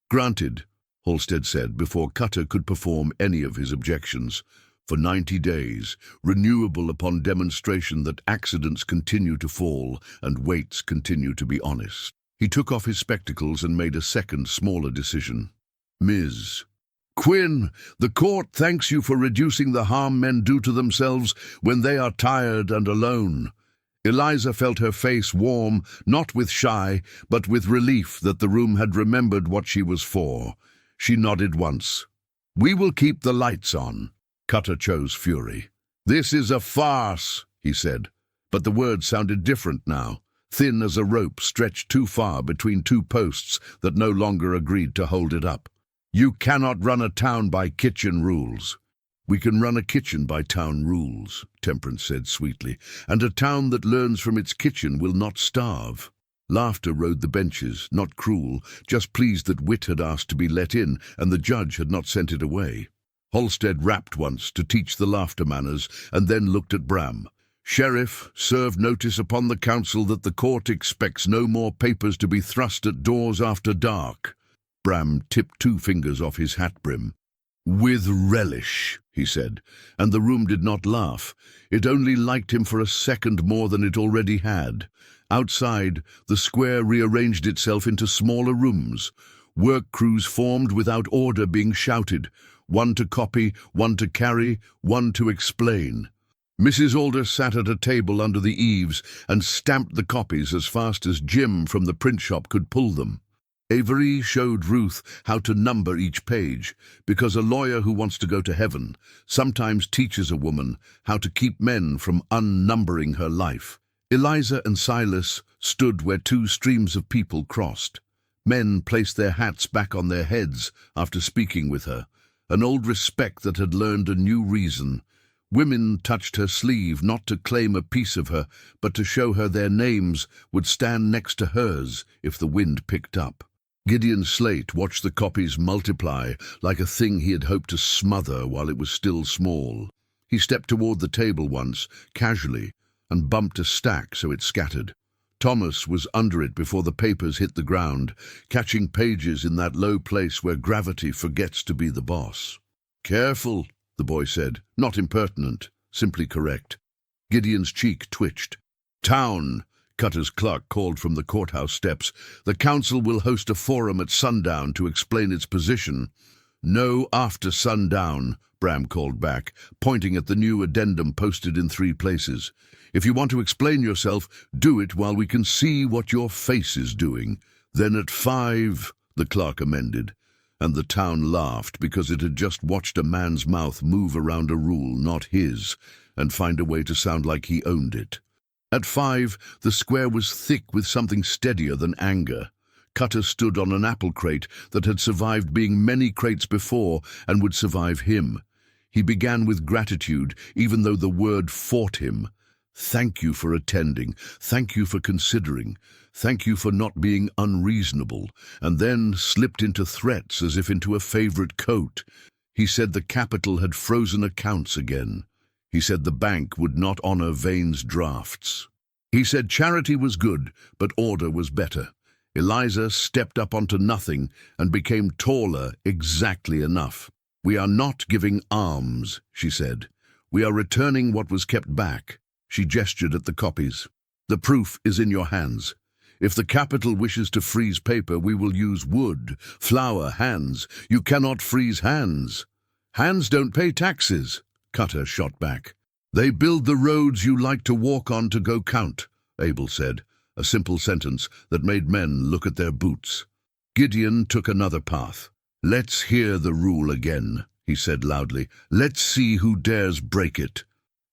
Granted, Halstead said, before Cutter could perform any of his objections. For 90 days, renewable upon demonstration that accidents continue to fall and weights continue to be honest. He took off his spectacles and made a second, smaller decision. Ms. Quinn, the court thanks you for reducing the harm men do to themselves when they are tired and alone. Eliza felt her face warm, not with shy, but with relief that the room had remembered what she was for. She nodded once. We will keep the lights on. Cutter chose fury. This is a farce, he said, but the words sounded different now, thin as a rope stretched too far between 2 posts that no longer agreed to hold it up. You cannot run a town by kitchen rules. We can run a kitchen by town rules, Temperance said sweetly, and a town that learns from its kitchen will not starve. Laughter rode the benches, not cruel, just pleased that wit had asked to be let in and the judge had not sent it away. Halstead rapped once to teach the laughter manners and then looked at Bram. Sheriff, serve notice upon the council that the court expects no more papers to be thrust at doors after dark. Bram tipped 2 fingers off his hat brim. "With relish," he said, and the room did not laugh. It only liked him for a second more than it already had. Outside, the square rearranged itself into smaller rooms. Work crews formed without order being shouted, one to copy, one to carry, one to explain. Mrs. Alder sat at a table under the eaves and stamped the copies as fast as Jim from the print shop could pull them. Avery showed Ruth how to number each page, because a lawyer who wants to go to heaven sometimes teaches a woman how to keep men from unnumbering her life. Eliza and Silas stood where two streams of people crossed. Men placed their hats back on their heads after speaking with her, an old respect that had learned a new reason. Women touched her sleeve not to claim a piece of her, but to show her their names would stand next to hers if the wind picked up. Gideon Slate watched the copies multiply like a thing he had hoped to smother while it was still small. He stepped toward the table once, casually, and bumped a stack so it scattered. Thomas was under it before the papers hit the ground, catching pages in that low place where gravity forgets to be the boss. "Careful," the boy said, not impertinent, simply correct. Gideon's cheek twitched. "Town," Cutter's clerk called from the courthouse steps. "The council will host a forum at sundown to explain its position." "No after sundown," Bram called back, pointing at the new addendum posted in 3 places. "If you want to explain yourself, do it while we can see what your face is doing. Then at 5, the clerk amended, and the town laughed because it had just watched a man's mouth move around a rule not his and find a way to sound like he owned it. At 5, the square was thick with something steadier than anger. Cutter stood on an apple crate that had survived being many crates before and would survive him. He began with gratitude, even though the word fought him. "Thank you for attending. Thank you for considering. Thank you for not being unreasonable," and then slipped into threats as if into a favorite coat. He said the capital had frozen accounts again. He said the bank would not honor Vane's drafts. He said charity was good, but order was better. Eliza stepped up onto nothing and became taller exactly enough. "We are not giving alms," she said. "We are returning what was kept back." She gestured at the copies. "The proof is in your hands. If the capital wishes to freeze paper, we will use wood, flour, hands. You cannot freeze hands." "Hands don't pay taxes," Cutter shot back. "They build the roads you like to walk on to go count," Abel said, a simple sentence that made men look at their boots. Gideon took another path. "Let's hear the rule again," he said loudly. "Let's see who dares break it."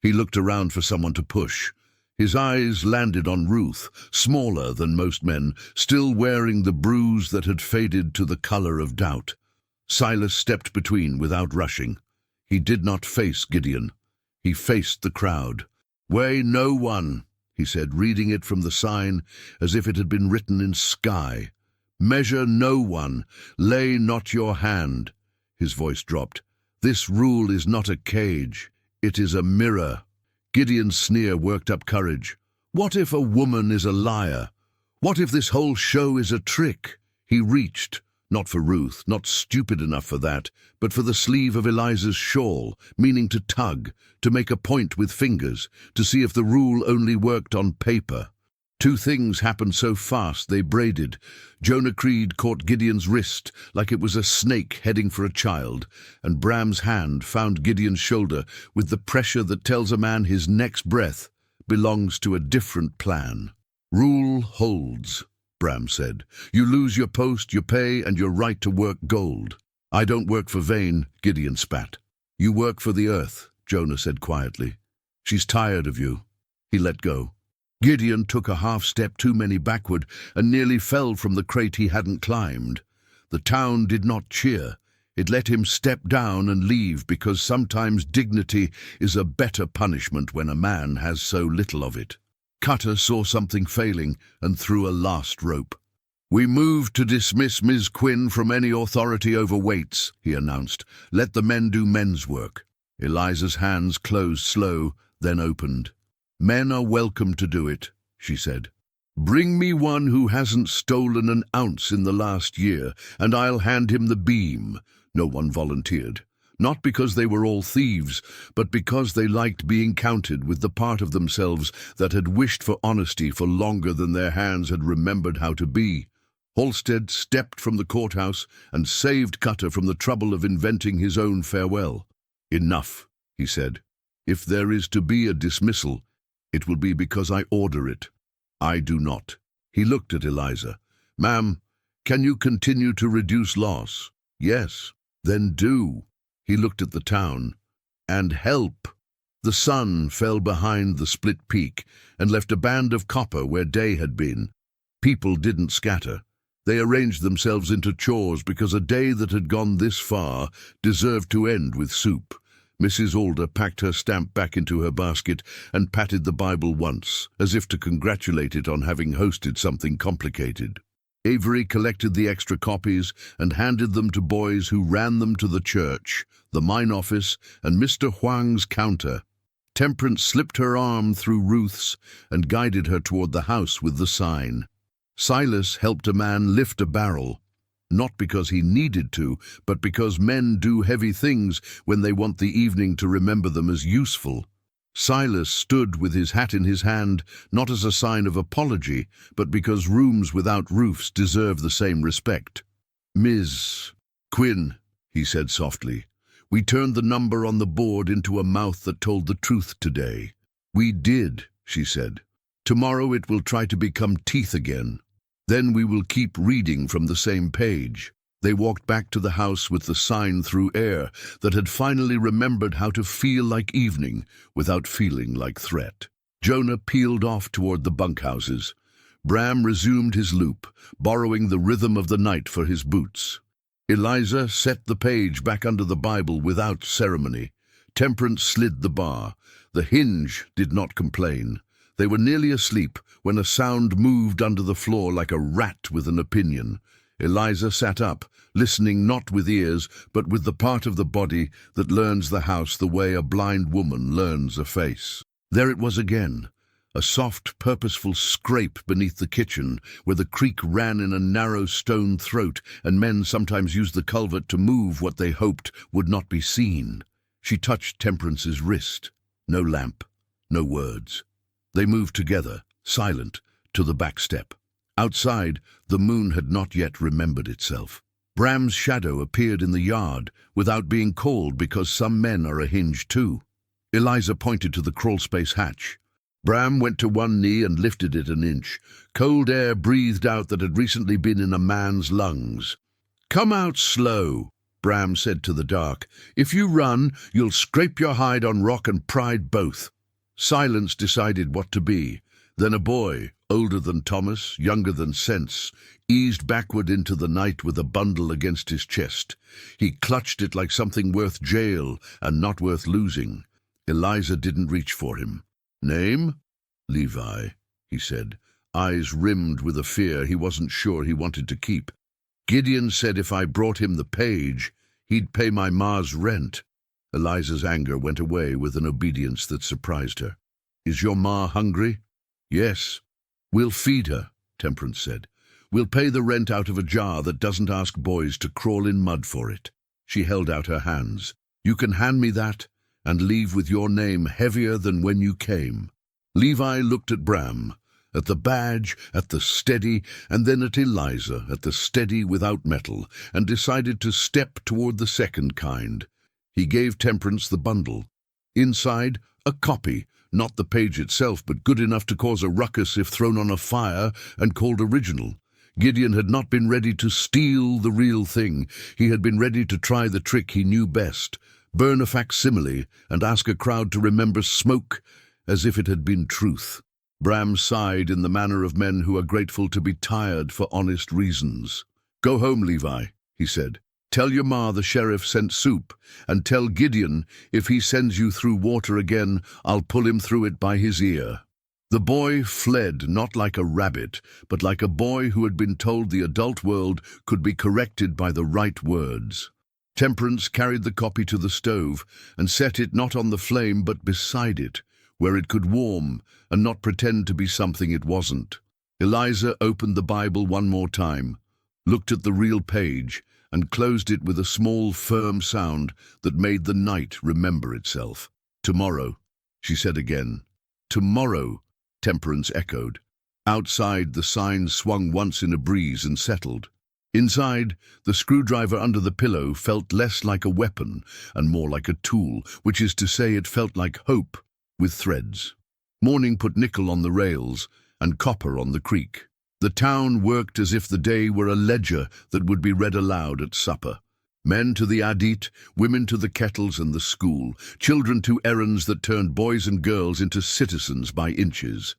He looked around for someone to push. His eyes landed on Ruth, smaller than most men, still wearing the bruise that had faded to the color of doubt. Silas stepped between without rushing. He did not face Gideon. He faced the crowd. "Weigh no one," he said, reading it from the sign as if it had been written in sky. "Measure no one. Lay not your hand." His voice dropped. "This rule is not a cage. It is a mirror." Gideon's sneer worked up courage. "What if a woman is a liar? What if this whole show is a trick?" He reached, not for Ruth, not stupid enough for that, but for the sleeve of Eliza's shawl, meaning to tug, to make a point with fingers, to see if the rule only worked on paper. 2 things happened so fast they braided. Jonah Creed caught Gideon's wrist like it was a snake heading for a child, and Bram's hand found Gideon's shoulder with the pressure that tells a man his next breath belongs to a different plan. "Rule holds," Bram said. "You lose your post, your pay, and your right to work gold." "I don't work for Vane," Gideon spat. "You work for the earth," Jonah said quietly. "She's tired of you." He let go. Gideon took a half-step too many backward and nearly fell from the crate he hadn't climbed. The town did not cheer. It let him step down and leave because sometimes dignity is a better punishment when a man has so little of it. Cutter saw something failing and threw a last rope. "We move to dismiss Ms. Quinn from any authority over weights," he announced. "Let the men do men's work." Eliza's hands closed slow, then opened. "Men are welcome to do it," she said. "Bring me one who hasn't stolen an ounce in the last year, and I'll hand him the beam." No one volunteered. Not because they were all thieves, but because they liked being counted with the part of themselves that had wished for honesty for longer than their hands had remembered how to be. Halstead stepped from the courthouse and saved Cutter from the trouble of inventing his own farewell. "Enough," he said. "If there is to be a dismissal, it will be because I order it. I do not." He looked at Eliza. "Ma'am, can you continue to reduce loss?" "Yes." "Then do." He looked at the town. "And help." The sun fell behind the split peak and left a band of copper where day had been. People didn't scatter. They arranged themselves into chores because a day that had gone this far deserved to end with soup. Mrs. Alder packed her stamp back into her basket and patted the Bible once, as if to congratulate it on having hosted something complicated. Avery collected the extra copies and handed them to boys who ran them to the church, the mine office, and Mr. Huang's counter. Temperance slipped her arm through Ruth's and guided her toward the house with the sign. Silas helped a man lift a barrel, not because he needed to, but because men do heavy things when they want the evening to remember them as useful. Silas stood with his hat in his hand, not as a sign of apology, but because rooms without roofs deserve the same respect. "Ms. Quinn," he said softly, "we turned the number on the board into a mouth that told the truth today." "We did," she said. "Tomorrow it will try to become teeth again. Then we will keep reading from the same page." They walked back to the house with the sign through air that had finally remembered how to feel like evening without feeling like threat. Jonah peeled off toward the bunkhouses. Bram resumed his loop, borrowing the rhythm of the night for his boots. Eliza set the page back under the Bible without ceremony. Temperance slid the bar. The hinge did not complain. They were nearly asleep when a sound moved under the floor like a rat with an opinion. Eliza sat up, listening not with ears, but with the part of the body that learns the house the way a blind woman learns a face. There it was again, a soft, purposeful scrape beneath the kitchen, where the creek ran in a narrow stone throat, and men sometimes used the culvert to move what they hoped would not be seen. She touched Temperance's wrist. No lamp, no words. They moved together, silent, to the back step. Outside, the moon had not yet remembered itself. Bram's shadow appeared in the yard, without being called because some men are a hinge too. Eliza pointed to the crawlspace hatch. Bram went to one knee and lifted it an inch. Cold air breathed out that had recently been in a man's lungs. "Come out slow," Bram said to the dark. "If you run, you'll scrape your hide on rock and pride both." Silence decided what to be. Then a boy, older than Thomas, younger than Sense, eased backward into the night with a bundle against his chest. He clutched it like something worth jail and not worth losing. Eliza didn't reach for him. "Name?" "Levi," he said, eyes rimmed with a fear he wasn't sure he wanted to keep. "Gideon said if I brought him the page, he'd pay my ma's rent." Eliza's anger went away with an obedience that surprised her. "Is your ma hungry?" "Yes." "We'll feed her," Temperance said. "We'll pay the rent out of a jar that doesn't ask boys to crawl in mud for it." She held out her hands. "You can hand me that and leave with your name heavier than when you came." Levi looked at Bram, at the badge, at the steady, and then at Eliza, at the steady without metal, and decided to step toward the second kind. He gave Temperance the bundle. Inside, a copy, not the page itself, but good enough to cause a ruckus if thrown on a fire and called original. Gideon had not been ready to steal the real thing. He had been ready to try the trick he knew best, burn a facsimile and ask a crowd to remember smoke as if it had been truth. Bram sighed in the manner of men who are grateful to be tired for honest reasons. "Go home, Levi," he said. "Tell your ma the sheriff sent soup, and tell Gideon if he sends you through water again, I'll pull him through it by his ear." The boy fled not like a rabbit, but like a boy who had been told the adult world could be corrected by the right words. Temperance carried the copy to the stove and set it not on the flame but beside it, where it could warm and not pretend to be something it wasn't. Eliza opened the Bible one more time, looked at the real page, and closed it with a small, firm sound that made the night remember itself. "Tomorrow," she said again. "Tomorrow," Temperance echoed. Outside, the sign swung once in a breeze and settled. Inside, the screwdriver under the pillow felt less like a weapon and more like a tool, which is to say it felt like hope with threads. Morning put nickel on the rails and copper on the creek. The town worked as if the day were a ledger that would be read aloud at supper. Men to the adit, women to the kettles and the school, children to errands that turned boys and girls into citizens by inches.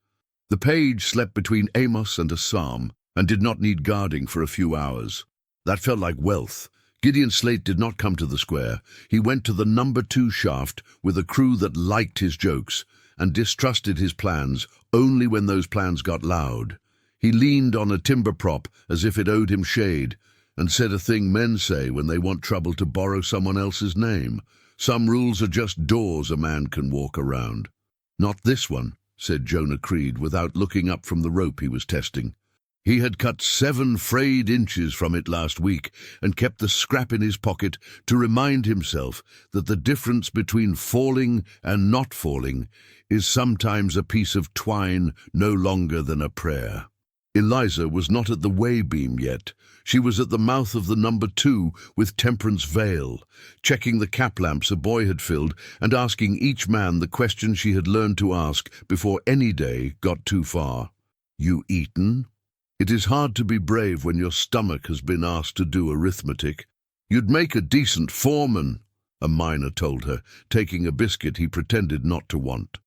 The page slept between Amos and a psalm, and did not need guarding for a few hours. That felt like wealth. Gideon Slate did not come to the square. He went to the number 2 shaft with a crew that liked his jokes and distrusted his plans only when those plans got loud. He leaned on a timber prop as if it owed him shade, and said a thing men say when they want trouble to borrow someone else's name. "Some rules are just doors a man can walk around." "Not this one," said Jonah Creed without looking up from the rope he was testing. He had cut 7 frayed inches from it last week and kept the scrap in his pocket to remind himself that the difference between falling and not falling is sometimes a piece of twine no longer than a prayer. Eliza was not at the way beam yet. She was at the mouth of the number 2 with Temperance Vale, checking the cap lamps a boy had filled and asking each man the question she had learned to ask before any day got too far. "You eaten?" It is hard to be brave when your stomach has been asked to do arithmetic. "You'd make a decent foreman," a miner told her, taking a biscuit he pretended not to want.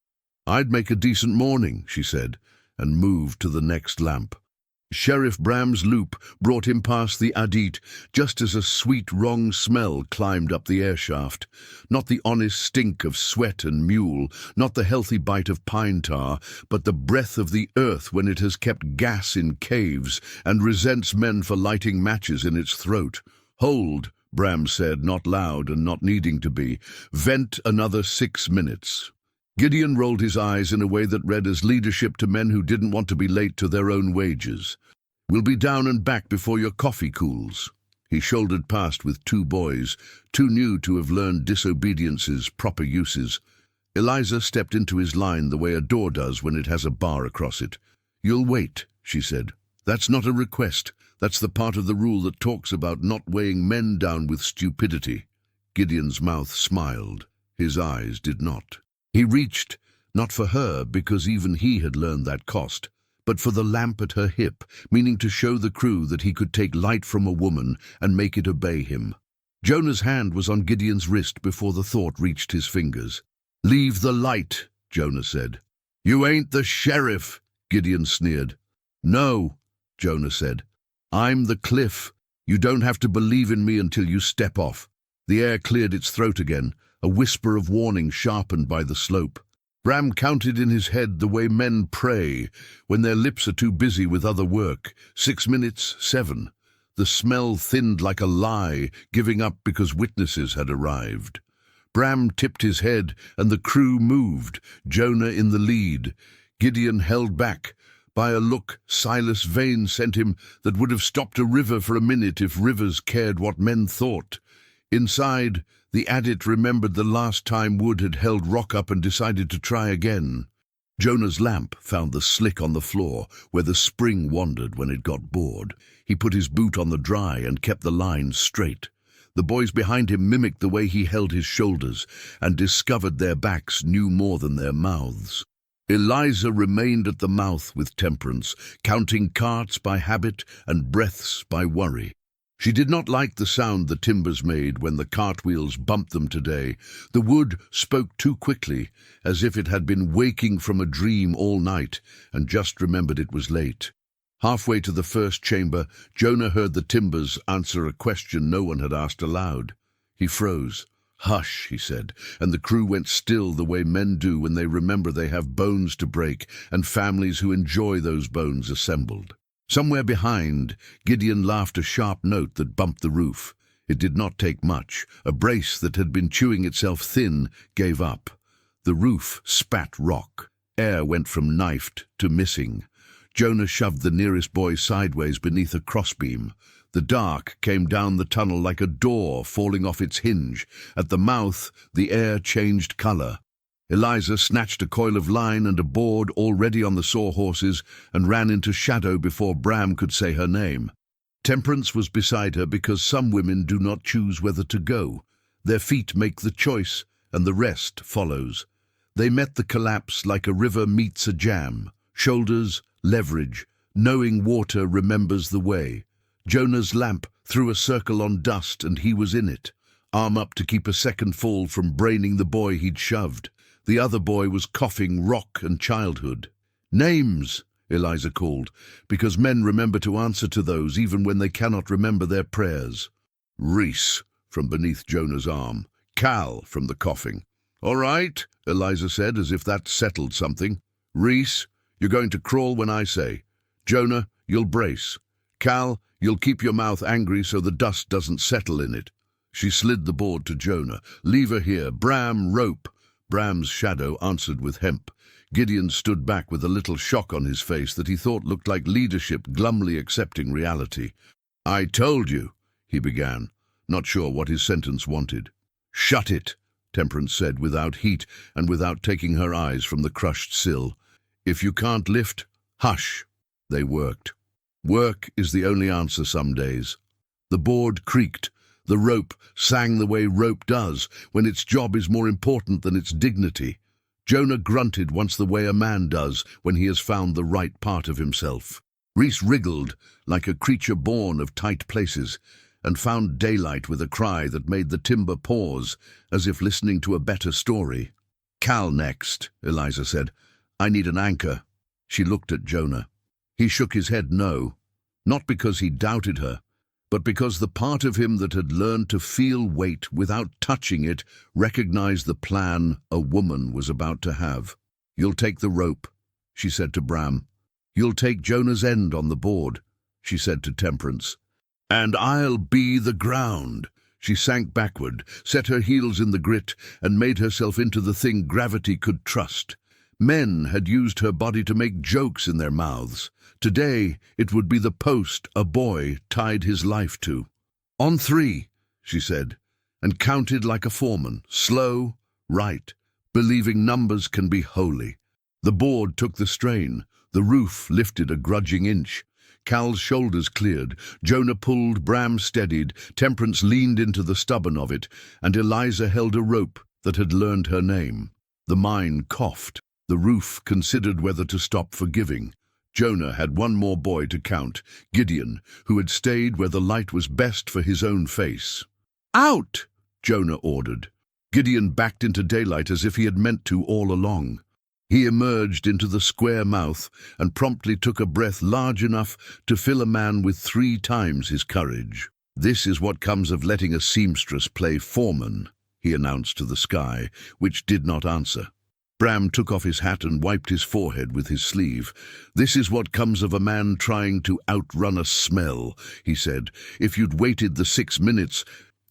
"I'd make a decent morning," she said, and moved to the next lamp. Sheriff Bram's loop brought him past the adit just as a sweet wrong smell climbed up the air shaft. Not the honest stink of sweat and mule, not the healthy bite of pine tar, but the breath of the earth when it has kept gas in caves and resents men for lighting matches in its throat. "Hold," Bram said, not loud and not needing to be. "Vent another 6 minutes." Gideon rolled his eyes in a way that read as leadership to men who didn't want to be late to their own wages. "We'll be down and back before your coffee cools." He shouldered past with 2 boys, too new to have learned disobedience's proper uses. Eliza stepped into his line the way a door does when it has a bar across it. "You'll wait," she said. "That's not a request. That's the part of the rule that talks about not weighing men down with stupidity." Gideon's mouth smiled. His eyes did not. He reached, not for her, because even he had learned that cost, but for the lamp at her hip, meaning to show the crew that he could take light from a woman and make it obey him. Jonah's hand was on Gideon's wrist before the thought reached his fingers. "Leave the light," Jonah said. "You ain't the sheriff," Gideon sneered. "No," Jonah said. "I'm the cliff. You don't have to believe in me until you step off." The air cleared its throat again, a whisper of warning sharpened by the slope. Bram counted in his head the way men pray when their lips are too busy with other work. 6 minutes, 7. The smell thinned like a lie, giving up because witnesses had arrived. Bram tipped his head and the crew moved, Jonah in the lead. Gideon held back by a look Silas Vane sent him that would have stopped a river for a minute if rivers cared what men thought. Inside, the adit remembered the last time Wood had held Rock up and decided to try again. Jonah's lamp found the slick on the floor where the spring wandered when it got bored. He put his boot on the dry and kept the line straight. The boys behind him mimicked the way he held his shoulders and discovered their backs knew more than their mouths. Eliza remained at the mouth with Temperance, counting carts by habit and breaths by worry. She did not like the sound the timbers made when the cartwheels bumped them today. The wood spoke too quickly, as if it had been waking from a dream all night and just remembered it was late. Halfway to the first chamber, Jonah heard the timbers answer a question no one had asked aloud. He froze. "Hush," he said, and the crew went still the way men do when they remember they have bones to break and families who enjoy those bones assembled. Somewhere behind, Gideon laughed a sharp note that bumped the roof. It did not take much. A brace that had been chewing itself thin gave up. The roof spat rock. Air went from knifed to missing. Jonah shoved the nearest boy sideways beneath a crossbeam. The dark came down the tunnel like a door falling off its hinge. At the mouth, the air changed color. Eliza snatched a coil of line and a board already on the sawhorses and ran into shadow before Bram could say her name. Temperance was beside her because some women do not choose whether to go. Their feet make the choice, and the rest follows. They met the collapse like a river meets a jam. Shoulders, leverage, knowing water remembers the way. Jonah's lamp threw a circle on dust and he was in it, arm up to keep a second fall from braining the boy he'd shoved. The other boy was coughing rock and childhood. "Names," Eliza called, because men remember to answer to those even when they cannot remember their prayers. "Reese," from beneath Jonah's arm. "Cal," from the coughing. "All right," Eliza said, as if that settled something. "Reese, you're going to crawl when I say. Jonah, you'll brace. Cal, you'll keep your mouth angry so the dust doesn't settle in it." She slid the board to Jonah. "Leave her here. Bram, rope." Bram's shadow answered with hemp. Gideon stood back with a little shock on his face that he thought looked like leadership glumly accepting reality. "I told you," he began, not sure what his sentence wanted. "Shut it," Temperance said without heat and without taking her eyes from the crushed sill. "If you can't lift, hush." They worked. Work is the only answer some days. The board creaked. The rope sang the way rope does, when its job is more important than its dignity. Jonah grunted once the way a man does when he has found the right part of himself. Reese wriggled like a creature born of tight places, and found daylight with a cry that made the timber pause, as if listening to a better story. "Cal next," Eliza said. "I need an anchor." She looked at Jonah. He shook his head no, not because he doubted her, but because the part of him that had learned to feel weight without touching it recognized the plan a woman was about to have. "You'll take the rope," she said to Bram. "You'll take Jonah's end on the board," she said to Temperance. "And I'll be the ground." She sank backward, set her heels in the grit, and made herself into the thing gravity could trust. Men had used her body to make jokes in their mouths. Today it would be the post a boy tied his life to. "On 3, she said, and counted like a foreman, slow, right, believing numbers can be holy. The board took the strain. The roof lifted a grudging inch. Cal's shoulders cleared. Jonah pulled, Bram steadied, Temperance leaned into the stubborn of it, and Eliza held a rope that had learned her name. The mine coughed. The roof considered whether to stop forgiving. Jonah had one more boy to count, Gideon, who had stayed where the light was best for his own face. "Out!" Jonah ordered. Gideon backed into daylight as if he had meant to all along. He emerged into the square mouth and promptly took a breath large enough to fill a man with 3 times his courage. "This is what comes of letting a seamstress play foreman," he announced to the sky, which did not answer. Bram took off his hat and wiped his forehead with his sleeve. "This is what comes of a man trying to outrun a smell," he said. "If you'd waited the 6 minutes,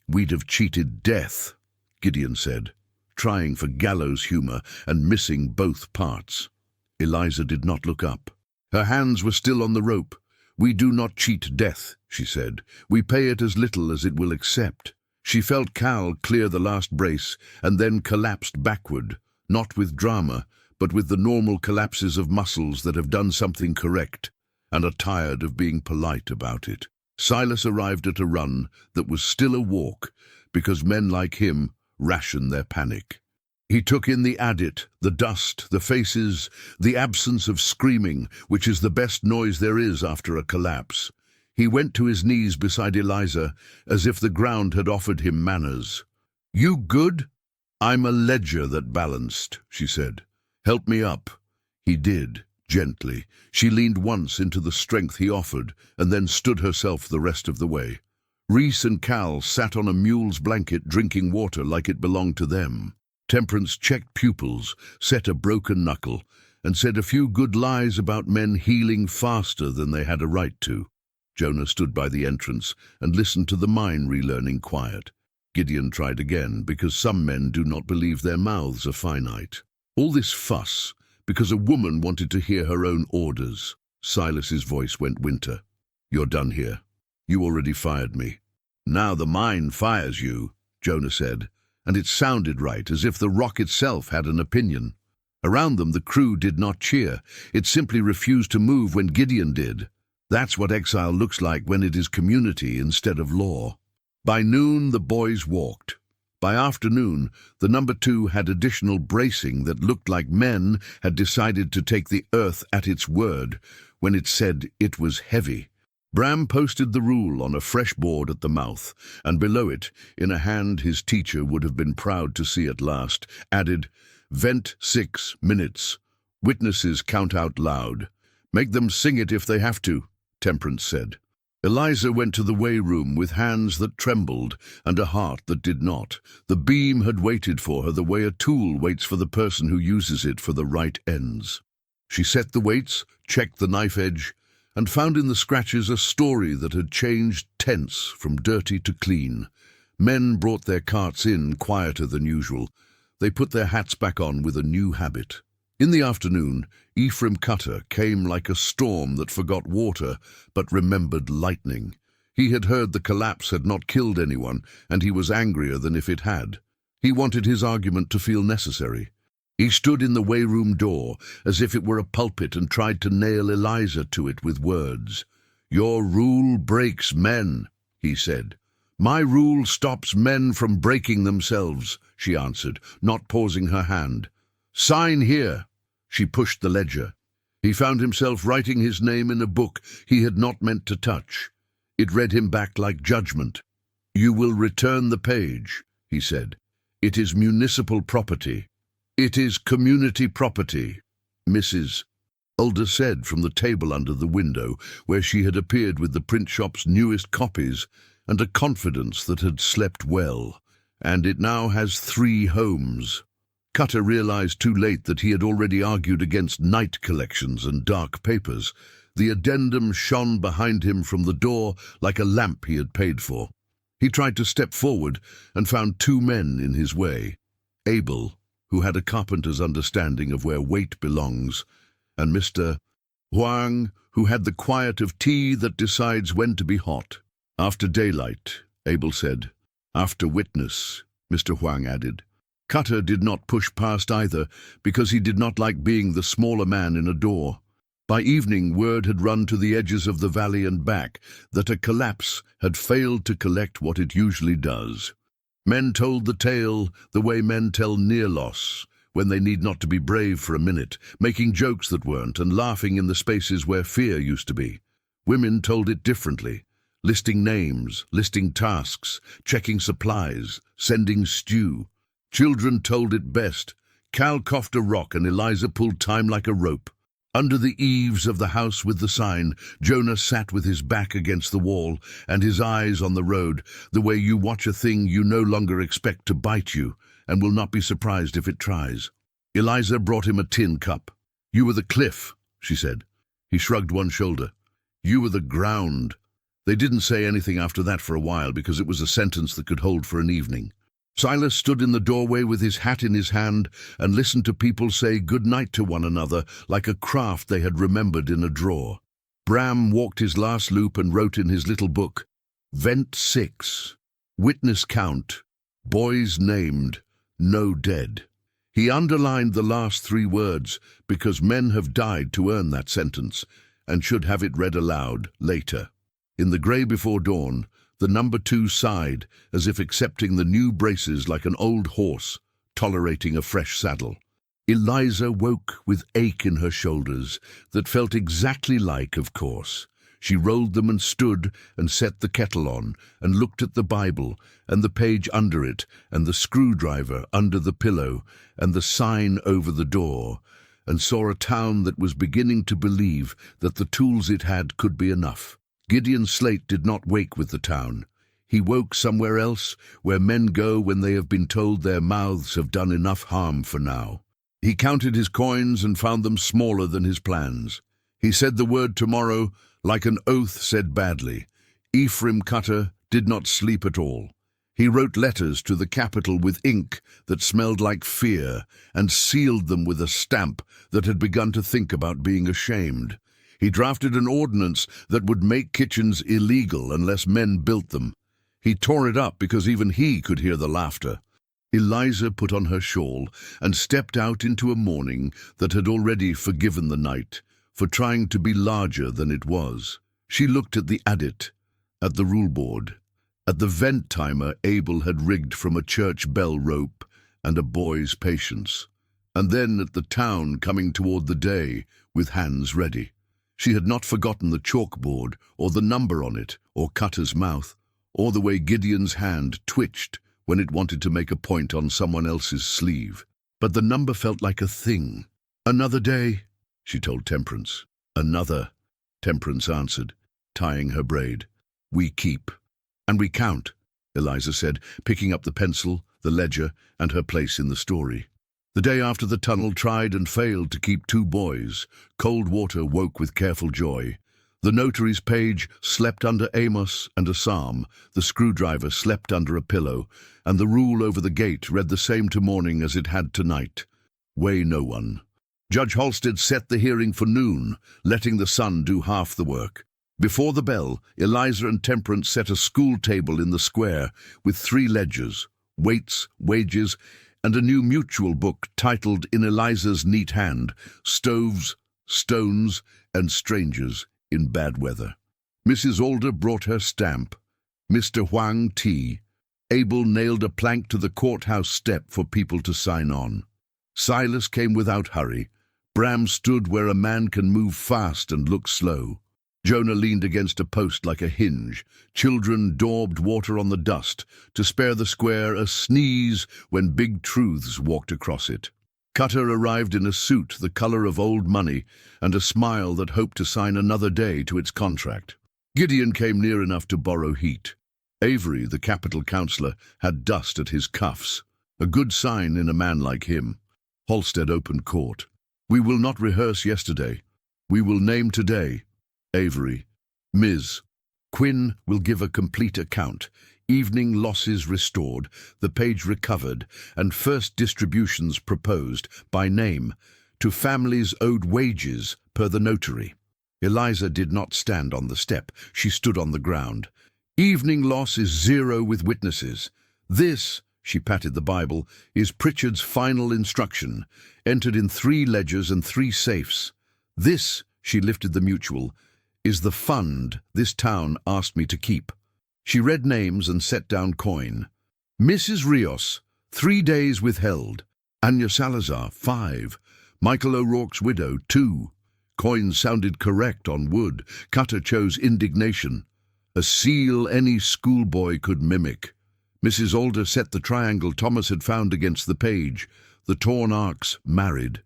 we'd have cheated death," Gideon said, trying for gallows humor and missing both parts. Eliza did not look up. Her hands were still on the rope. "We do not cheat death," she said. "We pay it as little as it will accept." She felt Cal clear the last brace and then collapsed backward. Not with drama, but with the normal collapses of muscles that have done something correct and are tired of being polite about it. Silas arrived at a run that was still a walk because men like him ration their panic. He took in the adit, the dust, the faces, the absence of screaming, which is the best noise there is after a collapse. He went to his knees beside Eliza as if the ground had offered him manners. "You good?" "I'm a ledger that balanced," she said. "Help me up." He did, gently. She leaned once into the strength he offered, and then stood herself the rest of the way. Reese and Cal sat on a mule's blanket drinking water like it belonged to them. Temperance checked pupils, set a broken knuckle, and said a few good lies about men healing faster than they had a right to. Jonah stood by the entrance and listened to the mine relearning quiet. Gideon tried again, because some men do not believe their mouths are finite. All this fuss, because a woman wanted to hear her own orders. Silas's voice went winter. "You're done here." You already fired me. Now the mine fires you, Jonah said, and it sounded right, as if the rock itself had an opinion. Around them the crew did not cheer. It simply refused to move when Gideon did. That's what exile looks like when it is community instead of law. By noon the boys walked. By afternoon, the number 2 had additional bracing that looked like men had decided to take the earth at its word when it said it was heavy. Bram posted the rule on a fresh board at the mouth, and below it, in a hand his teacher would have been proud to see at last, added, "Vent 6 minutes. Witnesses count out loud. Make them sing it if they have to," Temperance said. Eliza went to the weigh room with hands that trembled and a heart that did not. The beam had waited for her the way a tool waits for the person who uses it for the right ends. She set the weights, checked the knife edge, and found in the scratches a story that had changed tense from dirty to clean. Men brought their carts in quieter than usual. They put their hats back on with a new habit. In the afternoon, Ephraim Cutter came like a storm that forgot water but remembered lightning. He had heard the collapse had not killed anyone, and he was angrier than if it had. He wanted his argument to feel necessary. He stood in the weigh-room door as if it were a pulpit and tried to nail Eliza to it with words. "Your rule breaks men," he said. "My rule stops men from breaking themselves," she answered, not pausing her hand. "Sign here." She pushed the ledger. He found himself writing his name in a book he had not meant to touch. It read him back like judgment. "You will return the page," he said. "It is municipal property. It is community property, Mrs. Ulder said from the table under the window, where she had appeared with the print shop's newest copies and a confidence that had slept well. "And it now has 3 homes." Cutter realized too late that he had already argued against night collections and dark papers. The addendum shone behind him from the door like a lamp he had paid for. He tried to step forward and found 2 men in his way. Abel, who had a carpenter's understanding of where weight belongs, and Mr. Huang, who had the quiet of tea that decides when to be hot. "After daylight," Abel said. "After witness," Mr. Huang added. Cutter did not push past either, because he did not like being the smaller man in a door. By evening, word had run to the edges of the valley and back that a collapse had failed to collect what it usually does. Men told the tale the way men tell near loss, when they need not to be brave for a minute, making jokes that weren't and laughing in the spaces where fear used to be. Women told it differently, listing names, listing tasks, checking supplies, sending stew. Children told it best. Cal coughed a rock and Eliza pulled time like a rope. Under the eaves of the house with the sign, Jonah sat with his back against the wall and his eyes on the road, the way you watch a thing you no longer expect to bite you and will not be surprised if it tries. Eliza brought him a tin cup. "You were the cliff," she said. He shrugged one shoulder. "You were the ground." They didn't say anything after that for a while because it was a sentence that could hold for an evening. Silas stood in the doorway with his hat in his hand and listened to people say good night to one another like a craft they had remembered in a drawer. Bram walked his last loop and wrote in his little book, "Vent 6. Witness count. Boys named. No dead." He underlined the last 3 words because men have died to earn that sentence and should have it read aloud later. In the grey before dawn, the number 2 sighed, as if accepting the new braces like an old horse, tolerating a fresh saddle. Eliza woke with ache in her shoulders that felt exactly like, of course. She rolled them and stood and set the kettle on and looked at the Bible and the page under it and the screwdriver under the pillow and the sign over the door and saw a town that was beginning to believe that the tools it had could be enough. Gideon Slate did not wake with the town. He woke somewhere else, where men go when they have been told their mouths have done enough harm for now. He counted his coins and found them smaller than his plans. He said the word tomorrow like an oath said badly. Ephraim Cutter did not sleep at all. He wrote letters to the capital with ink that smelled like fear and sealed them with a stamp that had begun to think about being ashamed. He drafted an ordinance that would make kitchens illegal unless men built them. He tore it up because even he could hear the laughter. Eliza put on her shawl and stepped out into a morning that had already forgiven the night for trying to be larger than it was. She looked at the adit, at the rule board, at the vent timer Abel had rigged from a church bell rope and a boy's patience, and then at the town coming toward the day with hands ready. She had not forgotten the chalkboard or the number on it or Cutter's mouth or the way Gideon's hand twitched when it wanted to make a point on someone else's sleeve. But the number felt like a thing. "Another day," she told Temperance. "Another," Temperance answered, tying her braid. "We keep." "And we count," Eliza said, picking up the pencil, the ledger, and her place in the story. The day after the tunnel tried and failed to keep 2 boys, Cold Water woke with careful joy. The notary's page slept under Amos and a psalm, the screwdriver slept under a pillow, and the rule over the gate read the same to morning as it had tonight. Weigh no one. Judge Halstead set the hearing for noon, letting the sun do half the work. Before the bell, Eliza and Temperance set a school table in the square with 3 ledgers, weights, wages, and a new mutual book titled in Eliza's neat hand, Stoves, Stones, and Strangers in Bad Weather. Mrs. Alder brought her stamp. Mr. Huang tea. Abel nailed a plank to the courthouse step for people to sign on. Silas came without hurry. Bram stood where a man can move fast and look slow. Jonah leaned against a post like a hinge. Children daubed water on the dust to spare the square a sneeze when big truths walked across it. Cutter arrived in a suit the color of old money and a smile that hoped to sign another day to its contract. Gideon came near enough to borrow heat. Avery, the capital councillor, had dust at his cuffs, a good sign in a man like him. Halstead opened court. "We will not rehearse yesterday. We will name today. Avery. Ms. Quinn will give a complete account. Evening losses restored, the page recovered, and first distributions proposed, by name, to families owed wages per the notary." Eliza did not stand on the step. She stood on the ground. "Evening loss is 0 with witnesses. This," she patted the Bible, "is Pritchard's final instruction, entered in 3 ledgers and 3 safes. This," she lifted the mutual, "is the fund this town asked me to keep." She read names and set down coin. Mrs. Rios, 3 days withheld. Anya Salazar, 5. Michael O'Rourke's widow, 2. Coin sounded correct on wood. Cutter chose indignation. A seal any schoolboy could mimic. Mrs. Alder set the triangle Thomas had found against the page. The torn arcs, married.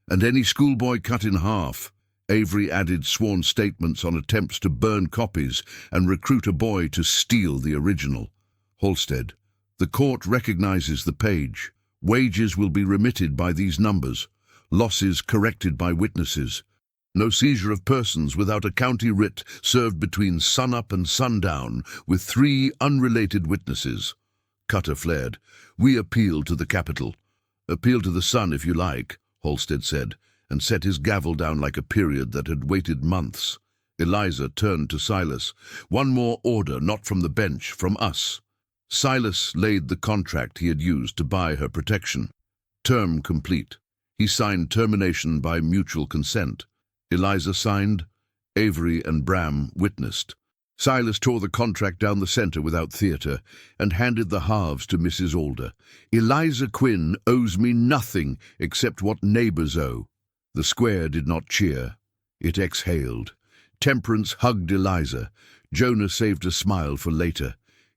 And any schoolboy cut in half. Avery added sworn statements on attempts to burn copies and recruit a boy to steal the original. Halstead. The court recognizes the page. Wages will be remitted by these numbers. Losses corrected by witnesses. No seizure of persons without a county writ served between sunup and sundown with 3 unrelated witnesses. Cutter flared. "We appeal to the capital." "Appeal to the sun if you like," Halstead said, and set his gavel down like a period that had waited months. Eliza turned to Silas. "One more order, not from the bench, from us." Silas laid the contract he had used to buy her protection. Term complete. He signed termination by mutual consent. Eliza signed. Avery and Bram witnessed. Silas tore the contract down the center without theater and handed the halves to Mrs. Alder. "Eliza Quinn owes me nothing except what neighbors owe." The square did not cheer. It exhaled. Temperance hugged Eliza. Jonah saved a smile for later.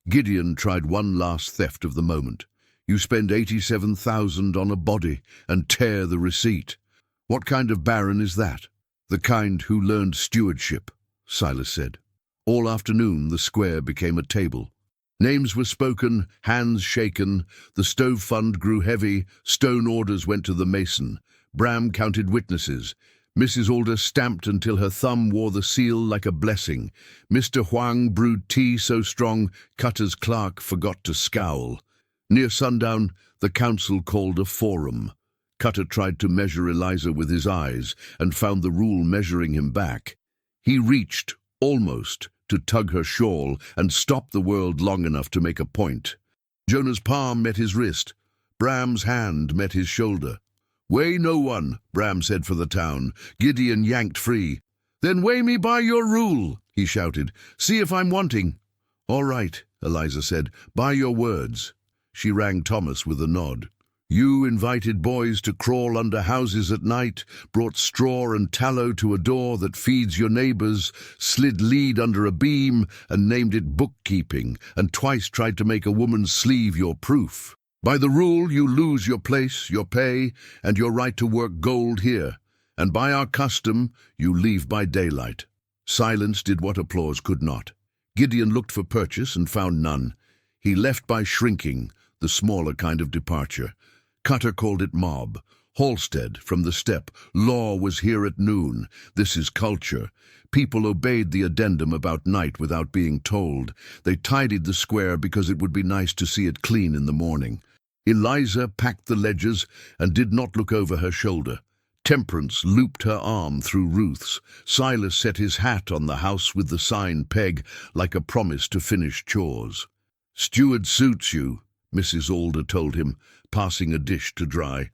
Gideon tried one last theft of the moment. "You spend 87,000 on a body and tear the receipt. What kind of baron is that?" "The kind who learned stewardship," Silas said. All afternoon the square became a table. Names were spoken, hands shaken, the stove fund grew heavy, stone orders went to the mason. Bram counted witnesses. Mrs. Alder stamped until her thumb wore the seal like a blessing. Mr. Huang brewed tea so strong Cutter's clerk forgot to scowl. Near sundown, the council called a forum. Cutter tried to measure Eliza with his eyes and found the rule measuring him back. He reached, almost, to tug her shawl and stop the world long enough to make a point. Jonah's palm met his wrist. Bram's hand met his shoulder. "Weigh no one," Bram said for the town. Gideon yanked free. "Then weigh me by your rule," he shouted. "See if I'm wanting." "All right," Eliza said, "by your words." She rang Thomas with a nod. "You invited boys to crawl under houses at night, brought straw and tallow to a door that feeds your neighbors, slid lead under a beam and named it bookkeeping, and twice tried to make a woman's sleeve your proof. By the rule, you lose your place, your pay, and your right to work gold here, and by our custom, you leave by daylight." Silence did what applause could not. Gideon looked for purchase and found none. He left by shrinking, the smaller kind of departure. Cutter called it mob. Halstead, from the step, "Law was here at noon. This is culture." People obeyed the addendum about night without being told. They tidied the square because it would be nice to see it clean in the morning. Eliza packed the ledgers and did not look over her shoulder. Temperance looped her arm through Ruth's. Silas set his hat on the house with the sign peg, like a promise to finish chores. "Steward suits you," Mrs. Alder told him, passing a dish to dry.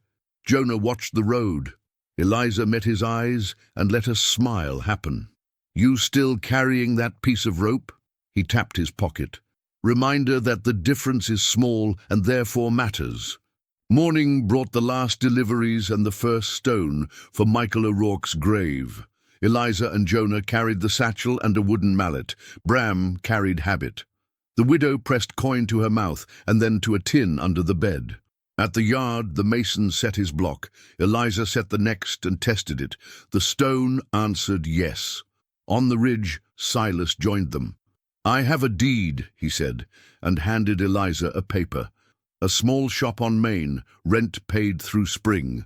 Jonah watched the road. Eliza met his eyes and let a smile happen. "You still carrying that piece of rope?" He tapped his pocket. Reminder that the difference is small and therefore matters. Morning brought the last deliveries and the first stone for Michael O'Rourke's grave. Eliza and Jonah carried the satchel and a wooden mallet. Bram carried habit. The widow pressed coin to her mouth and then to a tin under the bed. At the yard, the mason set his block. Eliza set the next and tested it. The stone answered yes. On the ridge, Silas joined them. "I have a deed," he said, and handed Eliza a paper. "A small shop on Main, rent paid through spring.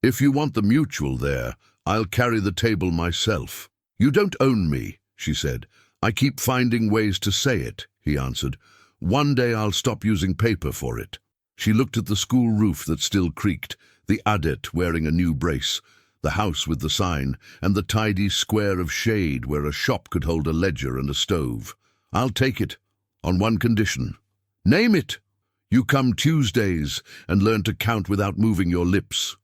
If you want the mutual there, I'll carry the table myself." "You don't own me," she said. "I keep finding ways to say it," he answered. "One day I'll stop using paper for it." She looked at the school roof that still creaked, the adet wearing a new brace, the house with the sign, and the tidy square of shade where a shop could hold a ledger and a stove. "I'll take it, on one condition." "Name it." "You come Tuesdays and learn to count without moving your lips."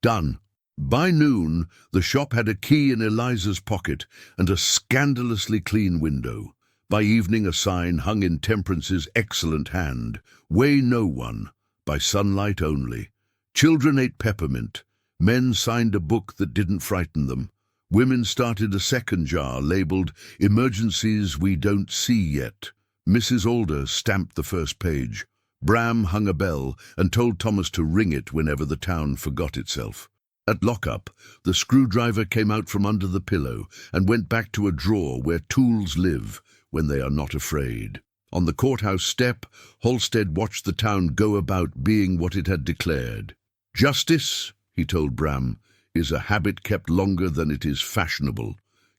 "Done." By noon, the shop had a key in Eliza's pocket and a scandalously clean window. By evening, a sign hung in Temperance's excellent hand, "Weigh no one, by sunlight only." Children ate peppermint. Men signed a book that didn't frighten them. Women started a second jar labeled "Emergencies We Don't See Yet." Mrs. Alder stamped the first page. Bram hung a bell and told Thomas to ring it whenever the town forgot itself. At lockup, the screwdriver came out from under the pillow and went back to a drawer where tools live when they are not afraid. On the courthouse step, Halstead watched the town go about being what it had declared. "Justice," he told Bram, "is a habit kept longer than it is fashionable."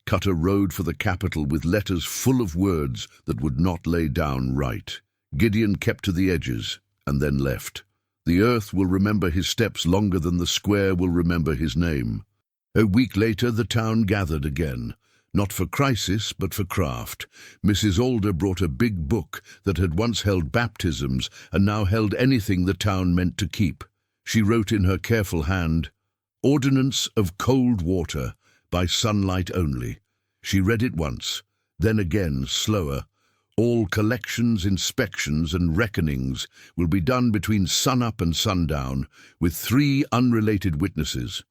Cutter rode for the capital with letters full of words that would not lay down right. Gideon kept to the edges and then left. The earth will remember his steps longer than the square will remember his name. A week later, the town gathered again. Not for crisis, but for craft. Mrs. Alder brought a big book that had once held baptisms and now held anything the town meant to keep. She wrote in her careful hand, "Ordinance of Cold Water, by sunlight only." She read it once, then again, slower. "All collections, inspections, and reckonings will be done between sunup and sundown, with 3 unrelated witnesses.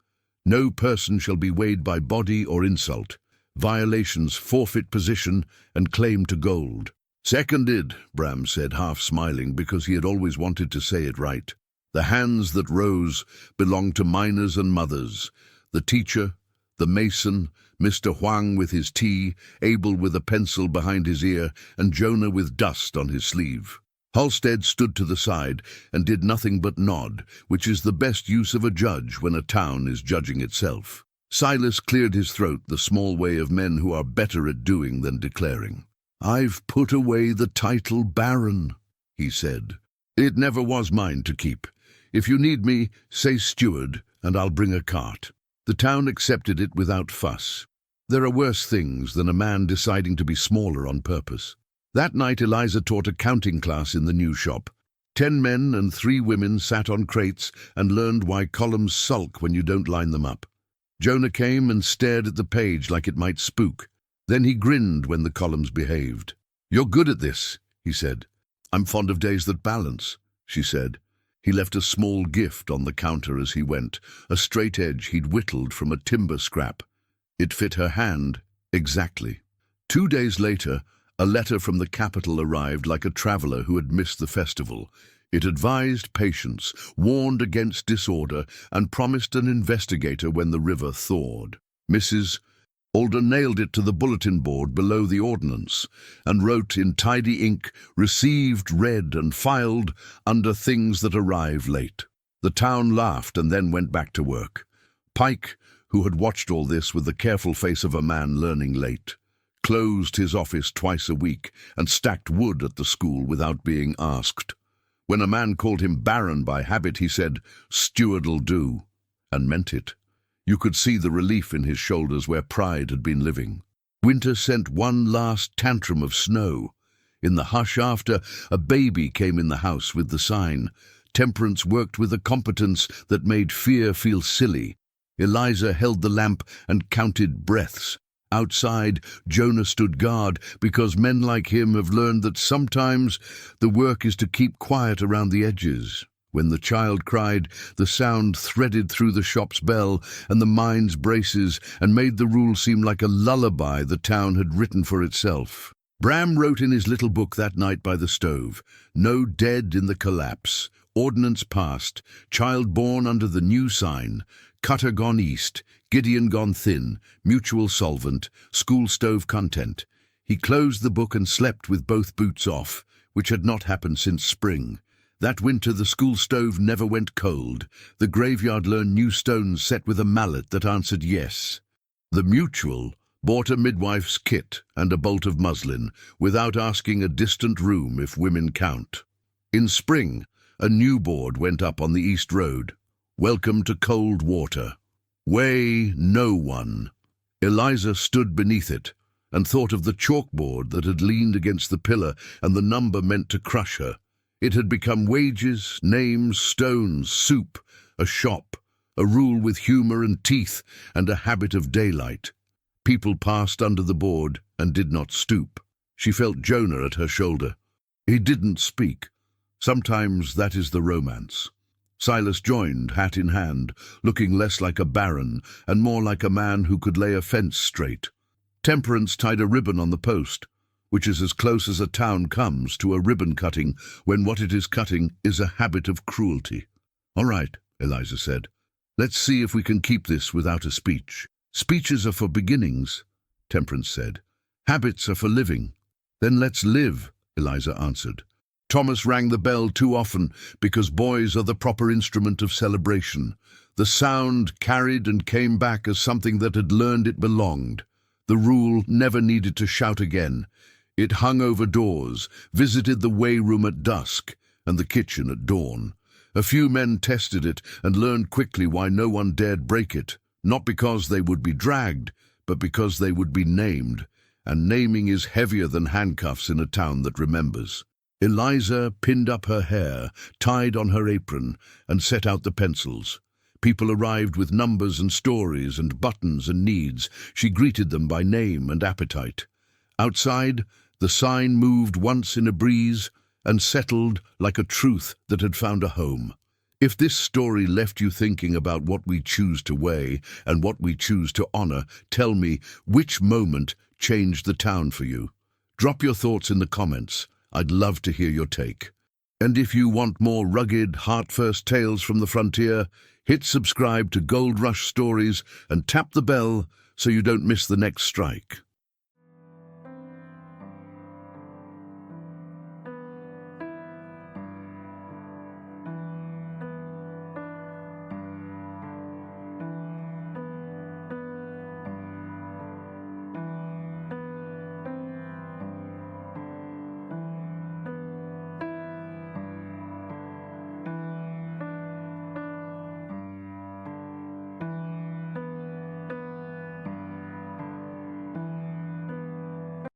No person shall be weighed by body or insult. Violations forfeit position and claim to gold." "Seconded," Bram said, half smiling, because he had always wanted to say it right. The hands that rose belonged to miners and mothers. The teacher, the mason, Mr. Huang with his tea, Abel with a pencil behind his ear, and Jonah with dust on his sleeve. Halstead stood to the side and did nothing but nod, which is the best use of a judge when a town is judging itself. Silas cleared his throat, the small way of men who are better at doing than declaring. "I've put away the title Baron," he said. "It never was mine to keep. If you need me, say steward, and I'll bring a cart." The town accepted it without fuss. There are worse things than a man deciding to be smaller on purpose. That night Eliza taught a counting class in the new shop. 10 men and 3 women sat on crates and learned why columns sulk when you don't line them up. Jonah came and stared at the page like it might spook. Then he grinned when the columns behaved. "You're good at this," he said. "I'm fond of days that balance," she said. He left a small gift on the counter as he went, a straight edge he'd whittled from a timber scrap. It fit her hand exactly. 2 days later, a letter from the capital arrived like a traveller who had missed the festival. It advised patience, warned against disorder, and promised an investigator when the river thawed. Mrs. Alder nailed it to the bulletin board below the ordnance and wrote in tidy ink, "Received, read, and filed under things that arrive late." The town laughed and then went back to work. Pike, who had watched all this with the careful face of a man learning late, closed his office twice a week and stacked wood at the school without being asked. When a man called him Baron by habit, he said, "Steward'll do," and meant it. You could see the relief in his shoulders where pride had been living. Winter sent one last tantrum of snow. In the hush after, a baby came in the house with the sign. Temperance worked with a competence that made fear feel silly. Eliza held the lamp and counted breaths. Outside, Jonah stood guard because men like him have learned that sometimes the work is to keep quiet around the edges. When the child cried, the sound threaded through the shop's bell and the mind's braces and made the rule seem like a lullaby the town had written for itself. Bram wrote in his little book that night by the stove, "No dead in the collapse, ordnance passed, child born under the new sign, cutter gone east, Gideon gone thin, mutual solvent, school stove content." He closed the book and slept with both boots off, which had not happened since spring. That winter the school stove never went cold. The graveyard learned new stones set with a mallet that answered yes. The mutual bought a midwife's kit and a bolt of muslin, without asking a distant room if women count. In spring, a new board went up on the East Road. "Welcome to cold water. Way no one." Eliza stood beneath it and thought of the chalkboard that had leaned against the pillar and the number meant to crush her. It had become wages, names, stones, soup, a shop, a rule with humour and teeth, and a habit of daylight. People passed under the board and did not stoop. She felt Jonah at her shoulder. He didn't speak. Sometimes that is the romance. Silas joined, hat in hand, looking less like a baron and more like a man who could lay a fence straight. Temperance tied a ribbon on the post, which is as close as a town comes to a ribbon cutting when what it is cutting is a habit of cruelty. "All right," Eliza said. "Let's see if we can keep this without a speech." "Speeches are for beginnings," Temperance said. "Habits are for living." "Then let's live," Eliza answered. Thomas rang the bell too often because boys are the proper instrument of celebration. The sound carried and came back as something that had learned it belonged. The rule never needed to shout again. It hung over doors, visited the weigh room at dusk and the kitchen at dawn. A few men tested it and learned quickly why no one dared break it, not because they would be dragged, but because they would be named, and naming is heavier than handcuffs in a town that remembers. Eliza pinned up her hair, tied on her apron, and set out the pencils. People arrived with numbers and stories and buttons and needs. She greeted them by name and appetite. Outside, the sign moved once in a breeze and settled like a truth that had found a home. If this story left you thinking about what we choose to weigh and what we choose to honor, tell me which moment changed the town for you. Drop your thoughts in the comments. I'd love to hear your take. And if you want more rugged, heart-first tales from the frontier, hit subscribe to Gold Rush Stories and tap the bell so you don't miss the next strike.